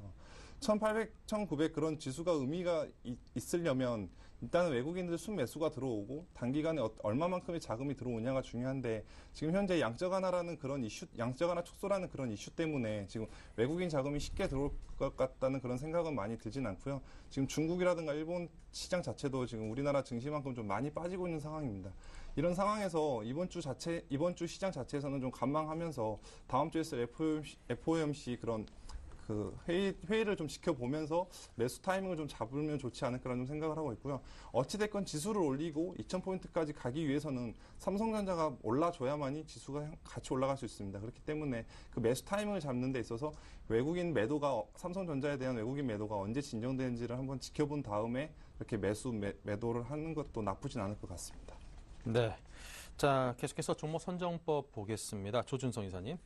1,800, 1,900 그런 지수가 의미가 있으려면 일단은 외국인들 순매수가 들어오고 단기간에 얼마만큼의 자금이 들어오냐가 중요한데 지금 현재 양적 완화라는 그런 이슈, 양적 완화 촉소라는 그런 이슈 때문에 지금 외국인 자금이 쉽게 들어올 것 같다는 그런 생각은 많이 들진 않고요. 지금 중국이라든가 일본 시장 자체도 지금 우리나라 증시만큼 좀 많이 빠지고 있는 상황입니다. 이런 상황에서 이번 주 시장 자체에서는 좀 관망하면서 다음 주에 있을 FOMC 그런 그 회의를 좀 지켜보면서 매수 타이밍을 좀 잡으면 좋지 않을까라는 좀 생각을 하고 있고요. 어찌됐건 지수를 올리고 2,000포인트까지 가기 위해서는 삼성전자가 올라줘야만이 지수가 같이 올라갈 수 있습니다. 그렇기 때문에 그 매수 타이밍을 잡는 데 있어서 삼성전자에 대한 외국인 매도가 언제 진정되는지를 한번 지켜본 다음에 이렇게 매도를 하는 것도 나쁘진 않을 것 같습니다. 네. 자, 계속해서 종목 선정법 보겠습니다. 조준성 이사님.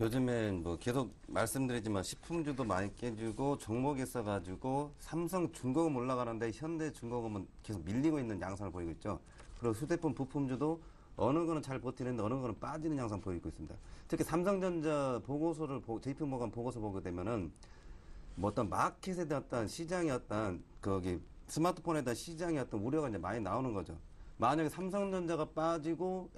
요즘엔 뭐 계속 말씀드리지만 식품주도 많이 깨지고 종목이 있어가지고 삼성중공업 올라가는데 현대중공업은 계속 밀리고 있는 양상을 보이고 있죠. 그리고 휴대폰 부품주도 어느 거는 잘 버티는데 어느 거는 빠지는 양상 보이고 있습니다. 특히 삼성전자 JP모건 보고서 보게 되면은 뭐 어떤 마켓에 대한 어떤 시장의 어떤 거기 스마트폰에 대한 시장의 어떤 우려가 이제 많이 나오는 거죠. 만약에 삼성전자가 빠지고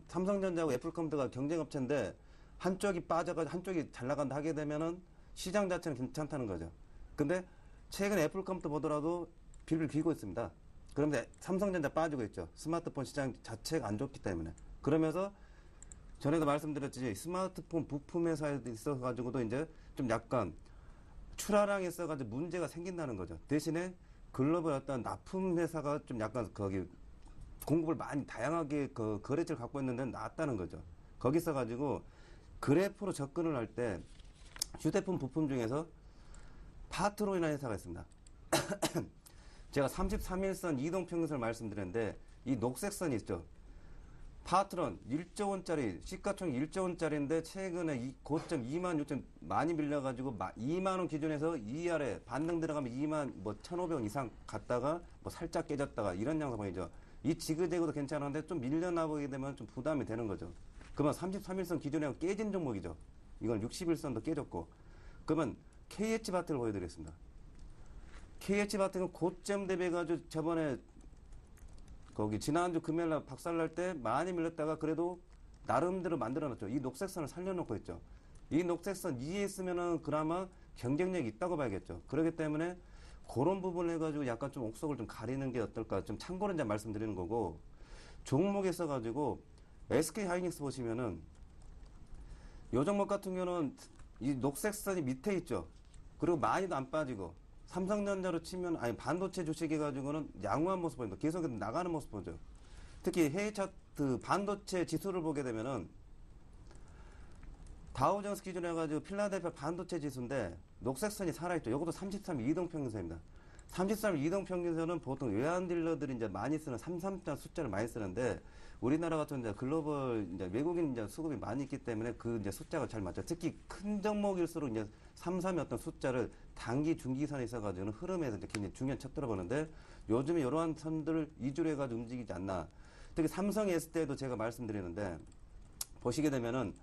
삼성전자하고 애플컴퓨터가 경쟁업체인데 한쪽이 빠져가지고 한쪽이 잘 나간다 하게 되면은 시장 자체는 괜찮다는 거죠. 근데 최근 애플컴퓨터 보더라도 빌빌 비고 있습니다. 그런데 삼성전자 빠지고 있죠. 스마트폰 시장 자체가 안 좋기 때문에. 그러면서 전에도 말씀드렸지 스마트폰 부품 회사에 있어가지고도 이제 좀 약간 출하량이 있어가지고 문제가 생긴다는 거죠. 대신에 글로벌 어떤 납품 회사가 좀 약간 거기 공급을 많이 다양하게 그 거래처를 갖고 있는 데는 낫다는 거죠. 거기 있어가지고 그래프로 접근을 할 때 휴대폰 부품 중에서 파트론이라는 회사가 있습니다. 제가 33일선 이동평균선을 말씀드렸는데 이 녹색선이 있죠. 파트론 1조 원짜리 시가총액 1조 원짜리인데 최근에 이 고점 2만 6천 많이 밀려가지고 2만 원 기준에서 이 아래 반등 들어가면 2만 뭐 1,500원 이상 갔다가 뭐 살짝 깨졌다가 이런 양상 보이죠. 이 지그재그도 괜찮은데 좀 밀려나보게 되면 좀 부담이 되는 거죠. 그러면 33일선 기준에 깨진 종목이죠. 이건 60일선도 깨졌고. 그러면 KH바트를 보여드리겠습니다. KH바트는 고점 대비해가지고 저번에 거기 지난주 금요일날 박살날 때 많이 밀렸다가 그래도 나름대로 만들어놨죠. 이 녹색선을 살려놓고 있죠. 이 녹색선 위에 있으면은 그나마 경쟁력이 있다고 봐야겠죠. 그렇기 때문에 그런 부분을 해가지고 약간 좀 옥석을 좀 가리는 게 어떨까 좀 참고로 이제 말씀드리는 거고 종목에 써가지고 SK 하이닉스 보시면은 요 종목 같은 경우는 이 녹색선이 밑에 있죠. 그리고 많이도 안 빠지고 삼성전자로 치면 아니 반도체 주식 해가지고는 양호한 모습 보입니다. 계속 나가는 모습 보죠. 특히 해외 차트 반도체 지수를 보게 되면은 다우존스 기준으로 해가지고 필라델피아 반도체 지수인데 녹색선이 살아있죠. 이것도 33 이동평균선입니다. 33일 이동평균선은 보통 외환 딜러들이 이제 많이 쓰는 33자 숫자를 많이 쓰는데 우리나라 같은 이제 글로벌 이제 외국인 이제 수급이 많이 있기 때문에 그 이제 숫자가 잘 맞죠. 특히 큰 종목일수록 이제 33의 어떤 숫자를 단기 중기선에 있어가지고는 흐름에서 이제 굉장히 중요한 척도로 보는데 요즘에 이러한 선들을 위주로 해가지고 움직이지 않나. 특히 삼성이 했을 때도 제가 말씀드리는데 보시게 되면은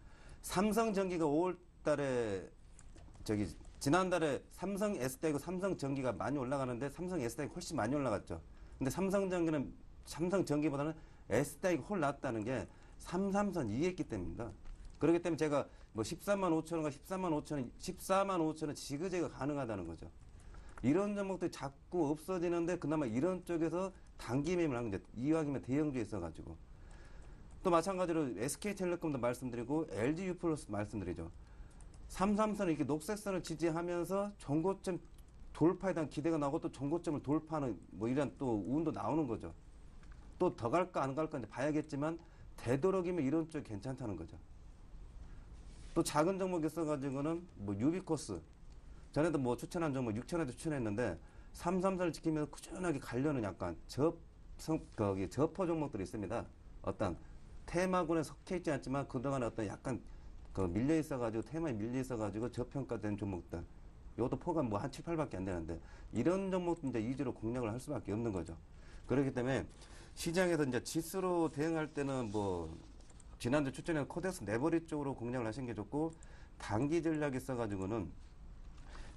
삼성전기가 5월 달에 지난달에 삼성 S대하고 삼성전기가 많이 올라가는데 삼성 S대가 훨씬 많이 올라갔죠. 근데 삼성전기보다는 S대가 훨 낫다는 게 33선 이했기 때문입니다. 그렇기 때문에 제가 뭐 13만 5천 원과 14만 5천 원 지그재가 가능하다는 거죠. 이런 종목들이 자꾸 없어지는데 그나마 이런 쪽에서 단기 매매를 하는 거죠. 이왕이면 대형주에 있어가지고. 또 마찬가지로 SK텔레콤도 말씀드리고 LG유플러스 말씀드리죠. 33선을 이렇게 녹색선을 지지하면서 전고점 돌파에 대한 기대가 나오고 또 전고점을 돌파하는 뭐 이런 또 운도 나오는 거죠. 또 더 갈까 안 갈까 이제 봐야겠지만 되도록이면 이런 쪽이 괜찮다는 거죠. 또 작은 종목이 있어가지고는 뭐 유비코스 전에도 뭐 추천한 종목 6천원도 추천했는데 333선을 지키면서 꾸준하게 가려는 약간 저포 종목들이 있습니다. 어떤 테마군에 속해 있지 않지만 그동안에 어떤 약간 밀려 있어가지고 테마에 밀려 있어가지고 저평가된 종목들 이것도 포가 뭐 한 7, 8밖에 안 되는데 이런 종목도 이제 위주로 공략을 할 수밖에 없는 거죠. 그렇기 때문에 시장에서 이제 지수로 대응할 때는 뭐 지난주 추천한 코덱스 네버리 쪽으로 공략을 하시는 게 좋고 단기 전략이 있어가지고는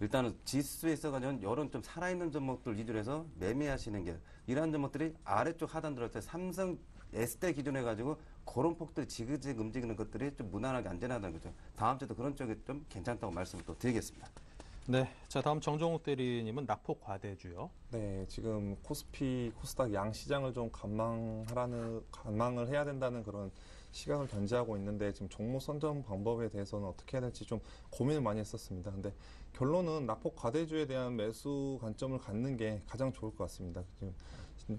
일단은 지수에 있어가지고는 이런 좀 살아있는 종목들 위주로 해서 매매하시는 게 이러한 종목들이 아래쪽 하단 들어갈 때 삼성 S대 기준에 가지고 그런 폭들이 지그재그 움직이는 것들이 좀 무난하게 안전하다는 거죠. 다음 주도 그런 쪽이 좀 괜찮다고 말씀을 또 드리겠습니다. 네, 자 다음 정종욱 대리님은 낙폭 과대주요. 네, 지금 코스피, 코스닥 양 시장을 좀 관망을 해야 된다는 그런 시각을 견지하고 있는데 지금 종목 선정 방법에 대해서는 어떻게 해야 될지 좀 고민을 많이 했었습니다. 근데 결론은 낙폭 과대주에 대한 매수 관점을 갖는 게 가장 좋을 것 같습니다.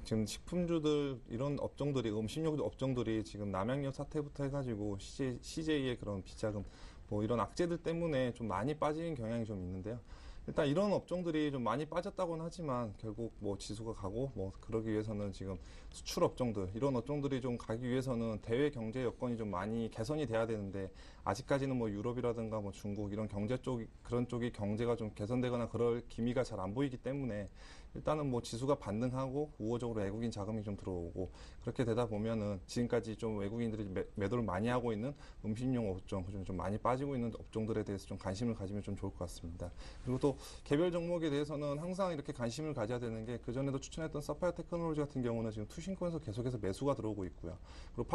지금 식품주들 이런 업종들이 음식료 업종들이 지금 남양유 사태부터 해가지고 CJ의 그런 비자금 뭐 이런 악재들 때문에 좀 많이 빠지는 경향이 좀 있는데요. 일단 이런 업종들이 좀 많이 빠졌다고는 하지만 결국 뭐 지수가 가고 뭐 그러기 위해서는 지금 수출 업종들 이런 업종들이 좀 가기 위해서는 대외 경제 여건이 좀 많이 개선이 돼야 되는데 아직까지는 뭐 유럽이라든가 뭐 중국 이런 경제 쪽 그런 쪽이 경제가 좀 개선되거나 그럴 기미가 잘 안 보이기 때문에 일단은 뭐 지수가 반등하고 우호적으로 외국인 자금이 좀 들어오고 그렇게 되다 보면은 지금까지 좀 외국인들이 매도를 많이 하고 있는 음식용 업종, 그중 좀 많이 빠지고 있는 업종들에 대해서 좀 관심을 가지면 좀 좋을 것 같습니다. 그리고 또 개별 종목에 대해서는 항상 이렇게 관심을 가져야 되는 게 그전에도 추천했던 사파이어 테크놀로지 같은 경우는 지금 투신권에서 계속해서 매수가 들어오고 있고요. 그리고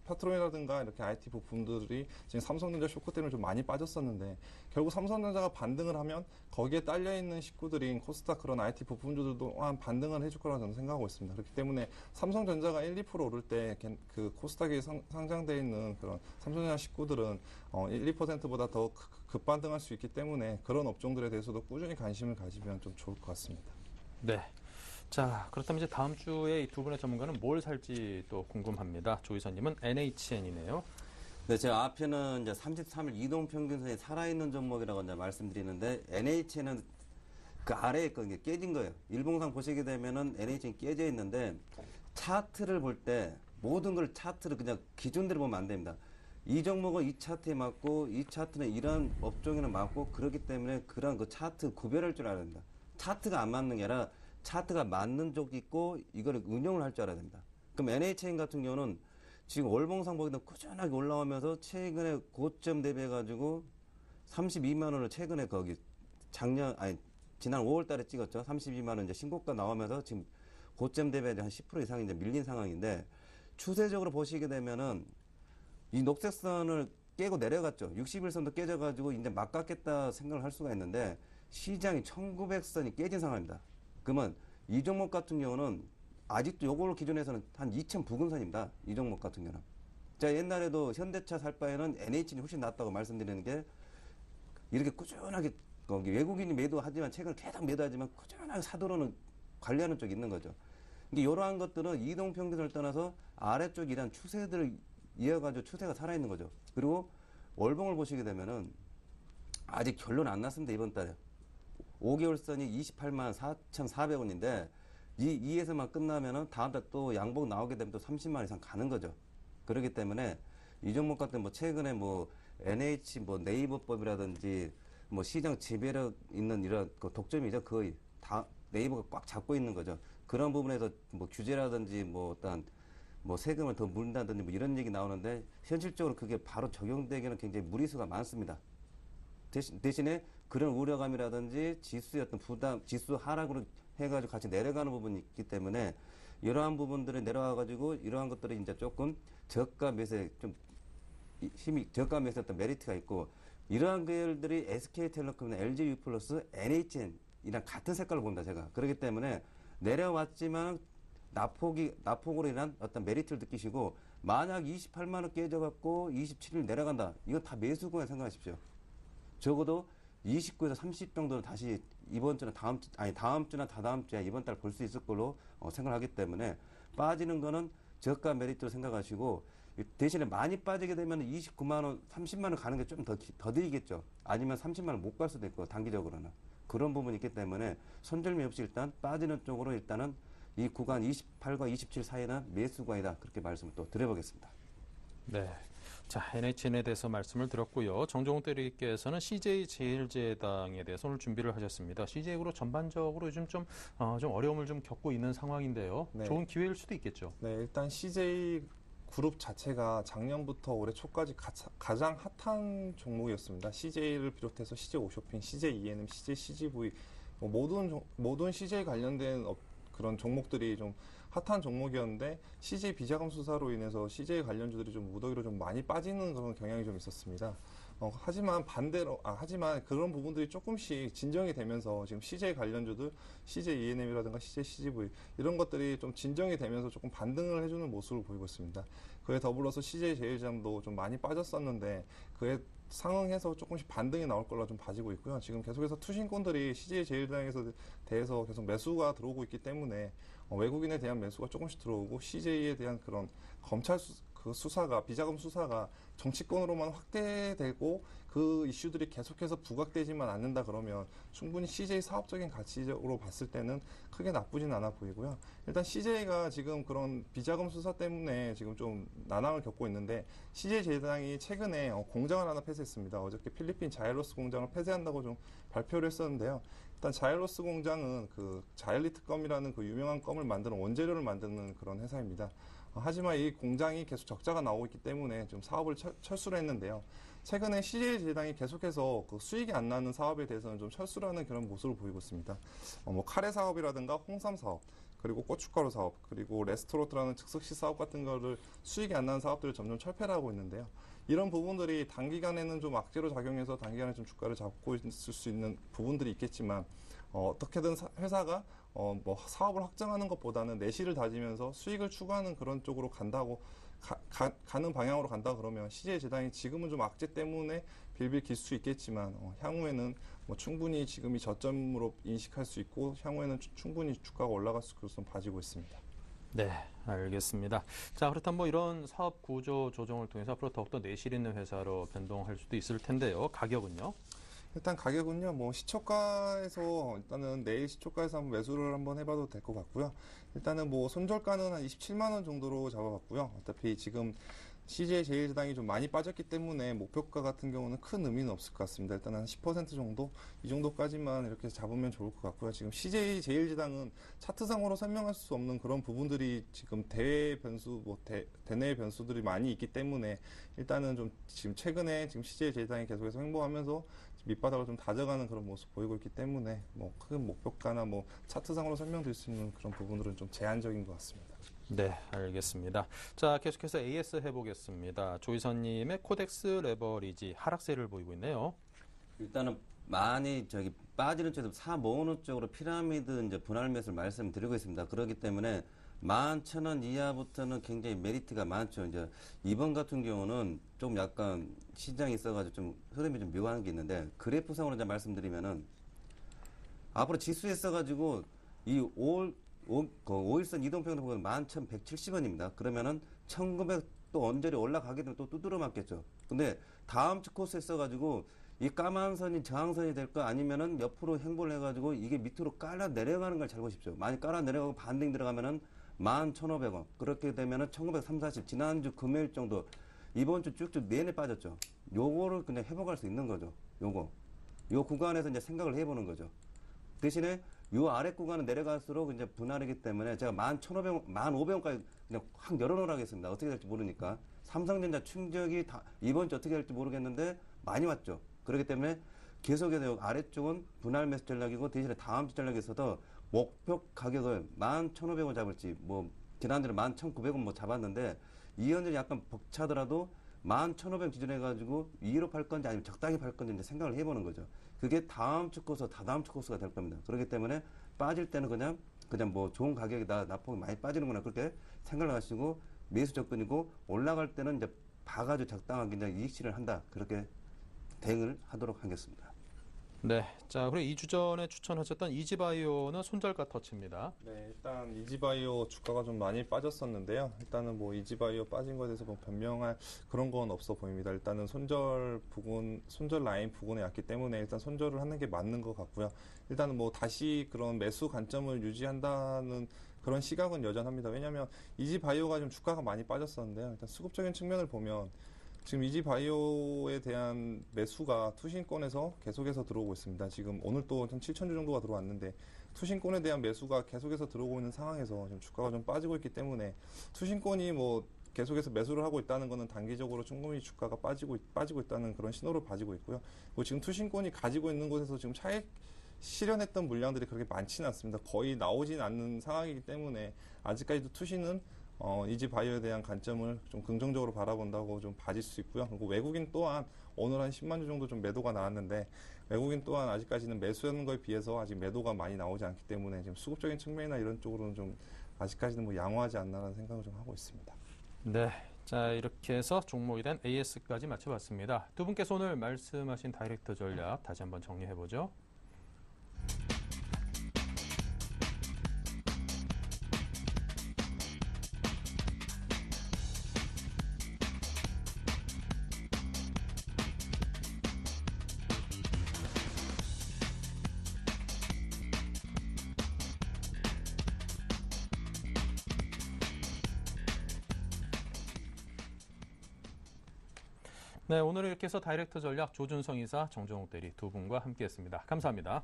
파트론이라든가 이렇게 IT 부품들이 지금 삼성전자 쇼크 때문에 좀 많이 빠졌었는데 결국 삼성전자가 반등을 하면 거기에 딸려있는 식구들인 코스닥 그런 IT 부품주들도 또한 반등을 해줄 거라고 저는 생각하고 있습니다. 그렇기 때문에 삼성전자가 1, 2% 오를 때 그 코스닥에 상장되어 있는 그런 삼성전자 식구들은 1, 2%보다 더 급반등할 수 있기 때문에 그런 업종들에 대해서도 꾸준히 관심을 가지면 좀 좋을 것 같습니다. 네. 자, 그렇다면 이제 다음 주에 이 두 분의 전문가는 뭘 살지 또 궁금합니다. 조 이사님은 NHN이네요. 네, 제가 앞에는 이제 33일 이동평균선이 살아있는 종목이라고 이제 말씀드리는데 NHN은 그 아래에 게 깨진 거예요. 일봉상 보시게 되면은 NHN이 깨져 있는데 차트를 볼 때 모든 걸 차트를 그냥 기준대로 보면 안 됩니다. 이 종목은 이 차트에 맞고 이 차트는 이런 업종에는 맞고 그렇기 때문에 그런 그 차트 구별할 줄 알아야 됩니다. 차트가 안 맞는 게 아니라 차트가 맞는 쪽이 있고 이거를 운영을 할 줄 알아야 됩니다. 그럼 NHN 같은 경우는 지금 월봉상 보기도 꾸준하게 올라오면서 최근에 고점 대비해가지고 32만 원을 최근에 지난 5월 달에 찍었죠. 32만 원 이제 신고가 나오면서 지금 고점 대비해 한 10% 이상 이제 밀린 상황인데 추세적으로 보시게 되면은 이 녹색선을 깨고 내려갔죠. 60일선도 깨져가지고 이제 막 깎겠다 생각을 할 수가 있는데 시장이 1900선이 깨진 상황입니다. 그러면 이 종목 같은 경우는 아직도 요걸 기준에서는 한 2000 부근선입니다. 이 종목 같은 경우는. 자, 옛날에도 현대차 살 바에는 NHN이 훨씬 낫다고 말씀드리는 게 이렇게 꾸준하게 거기 외국인이 매도하지만 최근에 계속 매도하지만 꾸준하게 사도로는 관리하는 쪽이 있는 거죠. 근데 이러한 것들은 이동평균선을 떠나서 아래쪽 이런 추세들을 이어가지고 추세가 살아있는 거죠. 그리고 월봉을 보시게 되면은 아직 결론 안 났습니다. 이번 달에. 5개월선이 28만 4,400원인데 이에서만 끝나면은 다음 달 또 양봉 나오게 되면 또 30만 이상 가는 거죠. 그렇기 때문에 이 종목 같은 뭐 최근에 뭐 NH 뭐 네이버법이라든지 뭐 시장 지배력 있는 이런 그 독점이죠. 거의 다 네이버가 꽉 잡고 있는 거죠. 그런 부분에서 뭐 규제라든지 뭐 어떤 뭐 세금을 더 물린다든지 뭐 이런 얘기 나오는데 현실적으로 그게 바로 적용되기는 굉장히 무리수가 많습니다. 대신에 그런 우려감이라든지 지수의 어떤 부담, 지수 하락으로 해가지고 같이 내려가는 부분이 있기 때문에 이러한 부분들이 내려와가지고 이러한 것들이 이제 조금 저가 매수에 좀 힘이 저가 매수에 어떤 메리트가 있고 이러한 계열들이 SK텔레콤이나 LG유플러스, NHN이랑 같은 색깔로 본다 제가. 그렇기 때문에 내려왔지만 낙폭으로 인한 어떤 메리트를 느끼시고 만약 28만 원 깨져갖고 27일 내려간다. 이거 다 매수구에 생각하십시오. 적어도 29에서 30 정도는 다시 이번 주나 다음 주나 다다음 주에 이번 달 볼 수 있을 걸로 생각하기 때문에 빠지는 거는 저가 메리트로 생각하시고 대신에 많이 빠지게 되면 29만 원, 30만 원 가는 게 좀 더 들이겠죠. 아니면 30만 원 못 갈 수도 있고 단기적으로는 그런 부분이 있기 때문에 손절미 없이 일단 빠지는 쪽으로 일단은 이 구간 28과 27 사이는 매수구간이다. 그렇게 말씀을 또 드려보겠습니다. 네. 자, NHN에 대해서 말씀을 드렸고요. 정종훈 대리께서는 CJ제일제당에 대해서 오늘 준비를 하셨습니다. CJ그룹 전반적으로 요즘 좀 어려움을 좀 겪고 있는 상황인데요. 네. 좋은 기회일 수도 있겠죠. 네, 일단 CJ 그룹 자체가 작년부터 올해 초까지 가장 핫한 종목이었습니다. CJ를 비롯해서 CJ 오쇼핑, CJ ENM, CJ CGV 모든 CJ 관련된 그런 종목들이 좀 핫한 종목이었는데 CJ 비자금 수사로 인해서 CJ 관련주들이 좀 무더기로 좀 많이 빠지는 그런 경향이 좀 있었습니다. 하지만 그런 부분들이 조금씩 진정이 되면서 지금 CJ 관련주들, CJ ENM이라든가 CJ CGV 이런 것들이 좀 진정이 되면서 조금 반등을 해주는 모습을 보이고 있습니다. 그에 더불어서 CJ 제일제당도 좀 많이 빠졌었는데 그에 상응해서 조금씩 반등이 나올 걸로 좀 봐지고 있고요. 지금 계속해서 투신꾼들이 CJ 제일제당에서 대해서 계속 매수가 들어오고 있기 때문에 외국인에 대한 매수가 조금씩 들어오고 CJ에 대한 그런 검찰 수사가 비자금 수사가 정치권으로만 확대되고 그 이슈들이 계속해서 부각되지만 않는다 그러면 충분히 CJ 사업적인 가치적으로 봤을 때는 크게 나쁘진 않아 보이고요. 일단 CJ가 지금 그런 비자금 수사 때문에 지금 좀 난항을 겪고 있는데 CJ 제일제당이 최근에 공장을 하나 폐쇄했습니다. 어저께 필리핀 자일로스 공장을 폐쇄한다고 좀 발표를 했었는데요. 일단 자일로스 공장은 그 자일리트 껌이라는 그 유명한 껌을 만드는 원재료를 만드는 그런 회사입니다. 하지만 이 공장이 계속 적자가 나오고 있기 때문에 좀 사업을 철수를 했는데요. 최근에 CJ 제일제당이 계속해서 그 수익이 안 나는 사업에 대해서는 좀 철수를 하는 그런 모습을 보이고 있습니다. 뭐 카레 사업이라든가 홍삼 사업, 그리고 고춧가루 사업, 그리고 레스토랑트라는 즉석식 사업 같은 거를 수익이 안 나는 사업들을 점점 철폐를 하고 있는데요. 이런 부분들이 단기간에는 좀 악재로 작용해서 단기간에 좀 주가를 잡고 있을 수 있는 부분들이 있겠지만 어떻게든 회사가 뭐 사업을 확장하는 것보다는 내실을 다지면서 수익을 추구하는 그런 쪽으로 간다고 가는 방향으로 간다 그러면 CJ 제당이 지금은 좀 악재 때문에 빌빌 길 수 있겠지만 향후에는 뭐 충분히 지금이 저점으로 인식할 수 있고 향후에는 충분히 주가가 올라갈 수 있을 것으로 봐지고 있습니다. 네, 알겠습니다. 자, 그렇다면 뭐 이런 사업 구조 조정을 통해서 앞으로 더욱더 내실 있는 회사로 변동할 수도 있을 텐데요. 가격은요? 일단 가격은요, 뭐 시초가에서 일단은 내일 시초가에서 한번 매수를 한번 해봐도 될 것 같고요. 일단은 뭐 손절가는 한 27만 원 정도로 잡아봤고요. 어차피 지금 CJ 제일제당이 좀 많이 빠졌기 때문에 목표가 같은 경우는 큰 의미는 없을 것 같습니다. 일단 한 10% 정도 이 정도까지만 이렇게 잡으면 좋을 것 같고요. 지금 CJ 제일제당은 차트상으로 설명할 수 없는 그런 부분들이 지금 대외 변수, 대내 변수들이 많이 있기 때문에 일단은 좀 지금 최근에 지금 CJ 제일제당이 계속해서 횡보하면서 밑바닥을 좀 다져가는 그런 모습 보이고 있기 때문에 뭐 큰 목표가나 뭐 차트상으로 설명드릴 수 있는 그런 부분들은 좀 제한적인 것 같습니다. 네, 알겠습니다. 자, 계속해서 AS 해보겠습니다. 조희선님의 코덱스 레버리지 하락세를 보이고 있네요. 일단은 많이 빠지는 쪽에서 사 모으는 쪽으로 피라미드 이제 분할 매수를 말씀드리고 있습니다. 그렇기 때문에 11,000원 이하부터는 굉장히 메리트가 많죠. 이제 이번 같은 경우는 좀 약간 시장이 있어가지고 좀 흐름이 좀 묘한 게 있는데 그래프상으로 이제 말씀드리면은 앞으로 지수에 있어가지고 이 5일선 이동평균 보면 11,170원입니다. 그러면은 1,900 또 언저리 올라가게 되면 또 두드러 맞겠죠. 근데 다음 주 코스에 써가지고 이 까만 선이 저항선이 될까 아니면은 옆으로 행보를 해가지고 이게 밑으로 깔아 내려가는 걸 잘 보십시오. 많이 깔아 내려가고 반등 들어가면은 11,500원. 그렇게 되면은 1930 지난주 금요일 정도 이번 주 쭉쭉 내내 빠졌죠. 요거를 그냥 회복할 수 있는 거죠. 요 구간에서 이제 생각을 해보는 거죠. 대신에 요 아래 구간은 내려갈수록 이제 분할이기 때문에 제가 11,500원, 1500원까지 그냥 확 열어놓으라 하겠습니다. 어떻게 될지 모르니까. 삼성전자 충격이 이번 주 어떻게 될지 모르겠는데 많이 왔죠. 그렇기 때문에 계속해서 아래쪽은 분할 매수 전략이고 대신에 다음 주 전략에 있어서 목표 가격을 11,500원 잡을지 뭐 지난주에 11,900원 뭐 잡았는데 이 현재 약간 벅차더라도 11,500원 기준해가지고 위로 팔 건지 아니면 적당히 팔 건지 이제 생각을 해보는 거죠. 그게 다음 주 코스, 다다음 주 코스가 될 겁니다. 그렇기 때문에 빠질 때는 그냥 뭐 좋은 가격이다, 나폭이 많이 빠지는구나 그렇게 생각을 하시고 매수 접근이고 올라갈 때는 이제 봐가지고 적당하게 이제 이익 실현을 한다 그렇게 대응을 하도록 하겠습니다. 네, 자 그리고 2주 전에 추천하셨던 이지바이오는 손절가 터치입니다. 네, 일단 이지바이오 주가가 좀 많이 빠졌었는데요. 일단은 뭐 이지바이오 빠진 거에 대해서 뭐 변명할 그런 건 없어 보입니다. 일단은 손절 라인 부근에 왔기 때문에 일단 손절을 하는 게 맞는 것 같고요. 일단은 뭐 다시 그런 매수 관점을 유지한다는 그런 시각은 여전합니다. 왜냐하면 이지바이오가 좀 주가가 많이 빠졌었는데요. 일단 수급적인 측면을 보면 지금 이지바이오에 대한 매수가 투신권에서 계속해서 들어오고 있습니다. 지금 오늘 또 한 7,000주 정도가 들어왔는데 투신권에 대한 매수가 계속해서 들어오고 있는 상황에서 지금 주가가 좀 빠지고 있기 때문에 투신권이 뭐 계속해서 매수를 하고 있다는 것은 단기적으로 충분히 주가가 빠지고 있다는 그런 신호를 가지고 있고요. 그리고 지금 투신권이 가지고 있는 곳에서 지금 차익 실현했던 물량들이 그렇게 많지는 않습니다. 거의 나오진 않는 상황이기 때문에 아직까지도 투신은 이지바이오에 대한 관점을 좀 긍정적으로 바라본다고 좀 봐질 수 있고요. 그리고 외국인 또한 오늘 한 10만 주 정도 좀 매도가 나왔는데 외국인 또한 아직까지는 매수하는 거에 비해서 아직 매도가 많이 나오지 않기 때문에 지금 수급적인 측면이나 이런 쪽으로는 좀 아직까지는 뭐 양호하지 않나라는 생각을 좀 하고 있습니다. 네, 자 이렇게 해서 종목에 대한 AS까지 마쳐봤습니다. 두 분께서 오늘 말씀하신 다이렉트 전략 다시 한번 정리해보죠. 네, 오늘 이렇게 해서 다이렉트 전략 조준성 이사, 정정욱 대리 두 분과 함께했습니다. 감사합니다.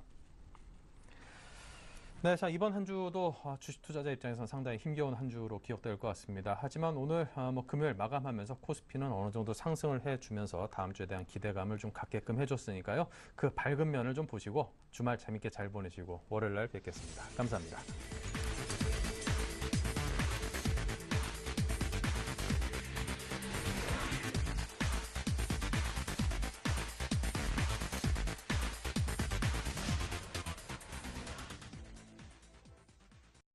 네, 자 이번 한 주도 주식 투자자 입장에서는 상당히 힘겨운 한 주로 기억될 것 같습니다. 하지만 오늘 금요일 마감하면서 코스피는 어느 정도 상승을 해주면서 다음 주에 대한 기대감을 좀 갖게끔 해줬으니까요. 그 밝은 면을 좀 보시고 주말 재밌게 잘 보내시고 월요일 날 뵙겠습니다. 감사합니다.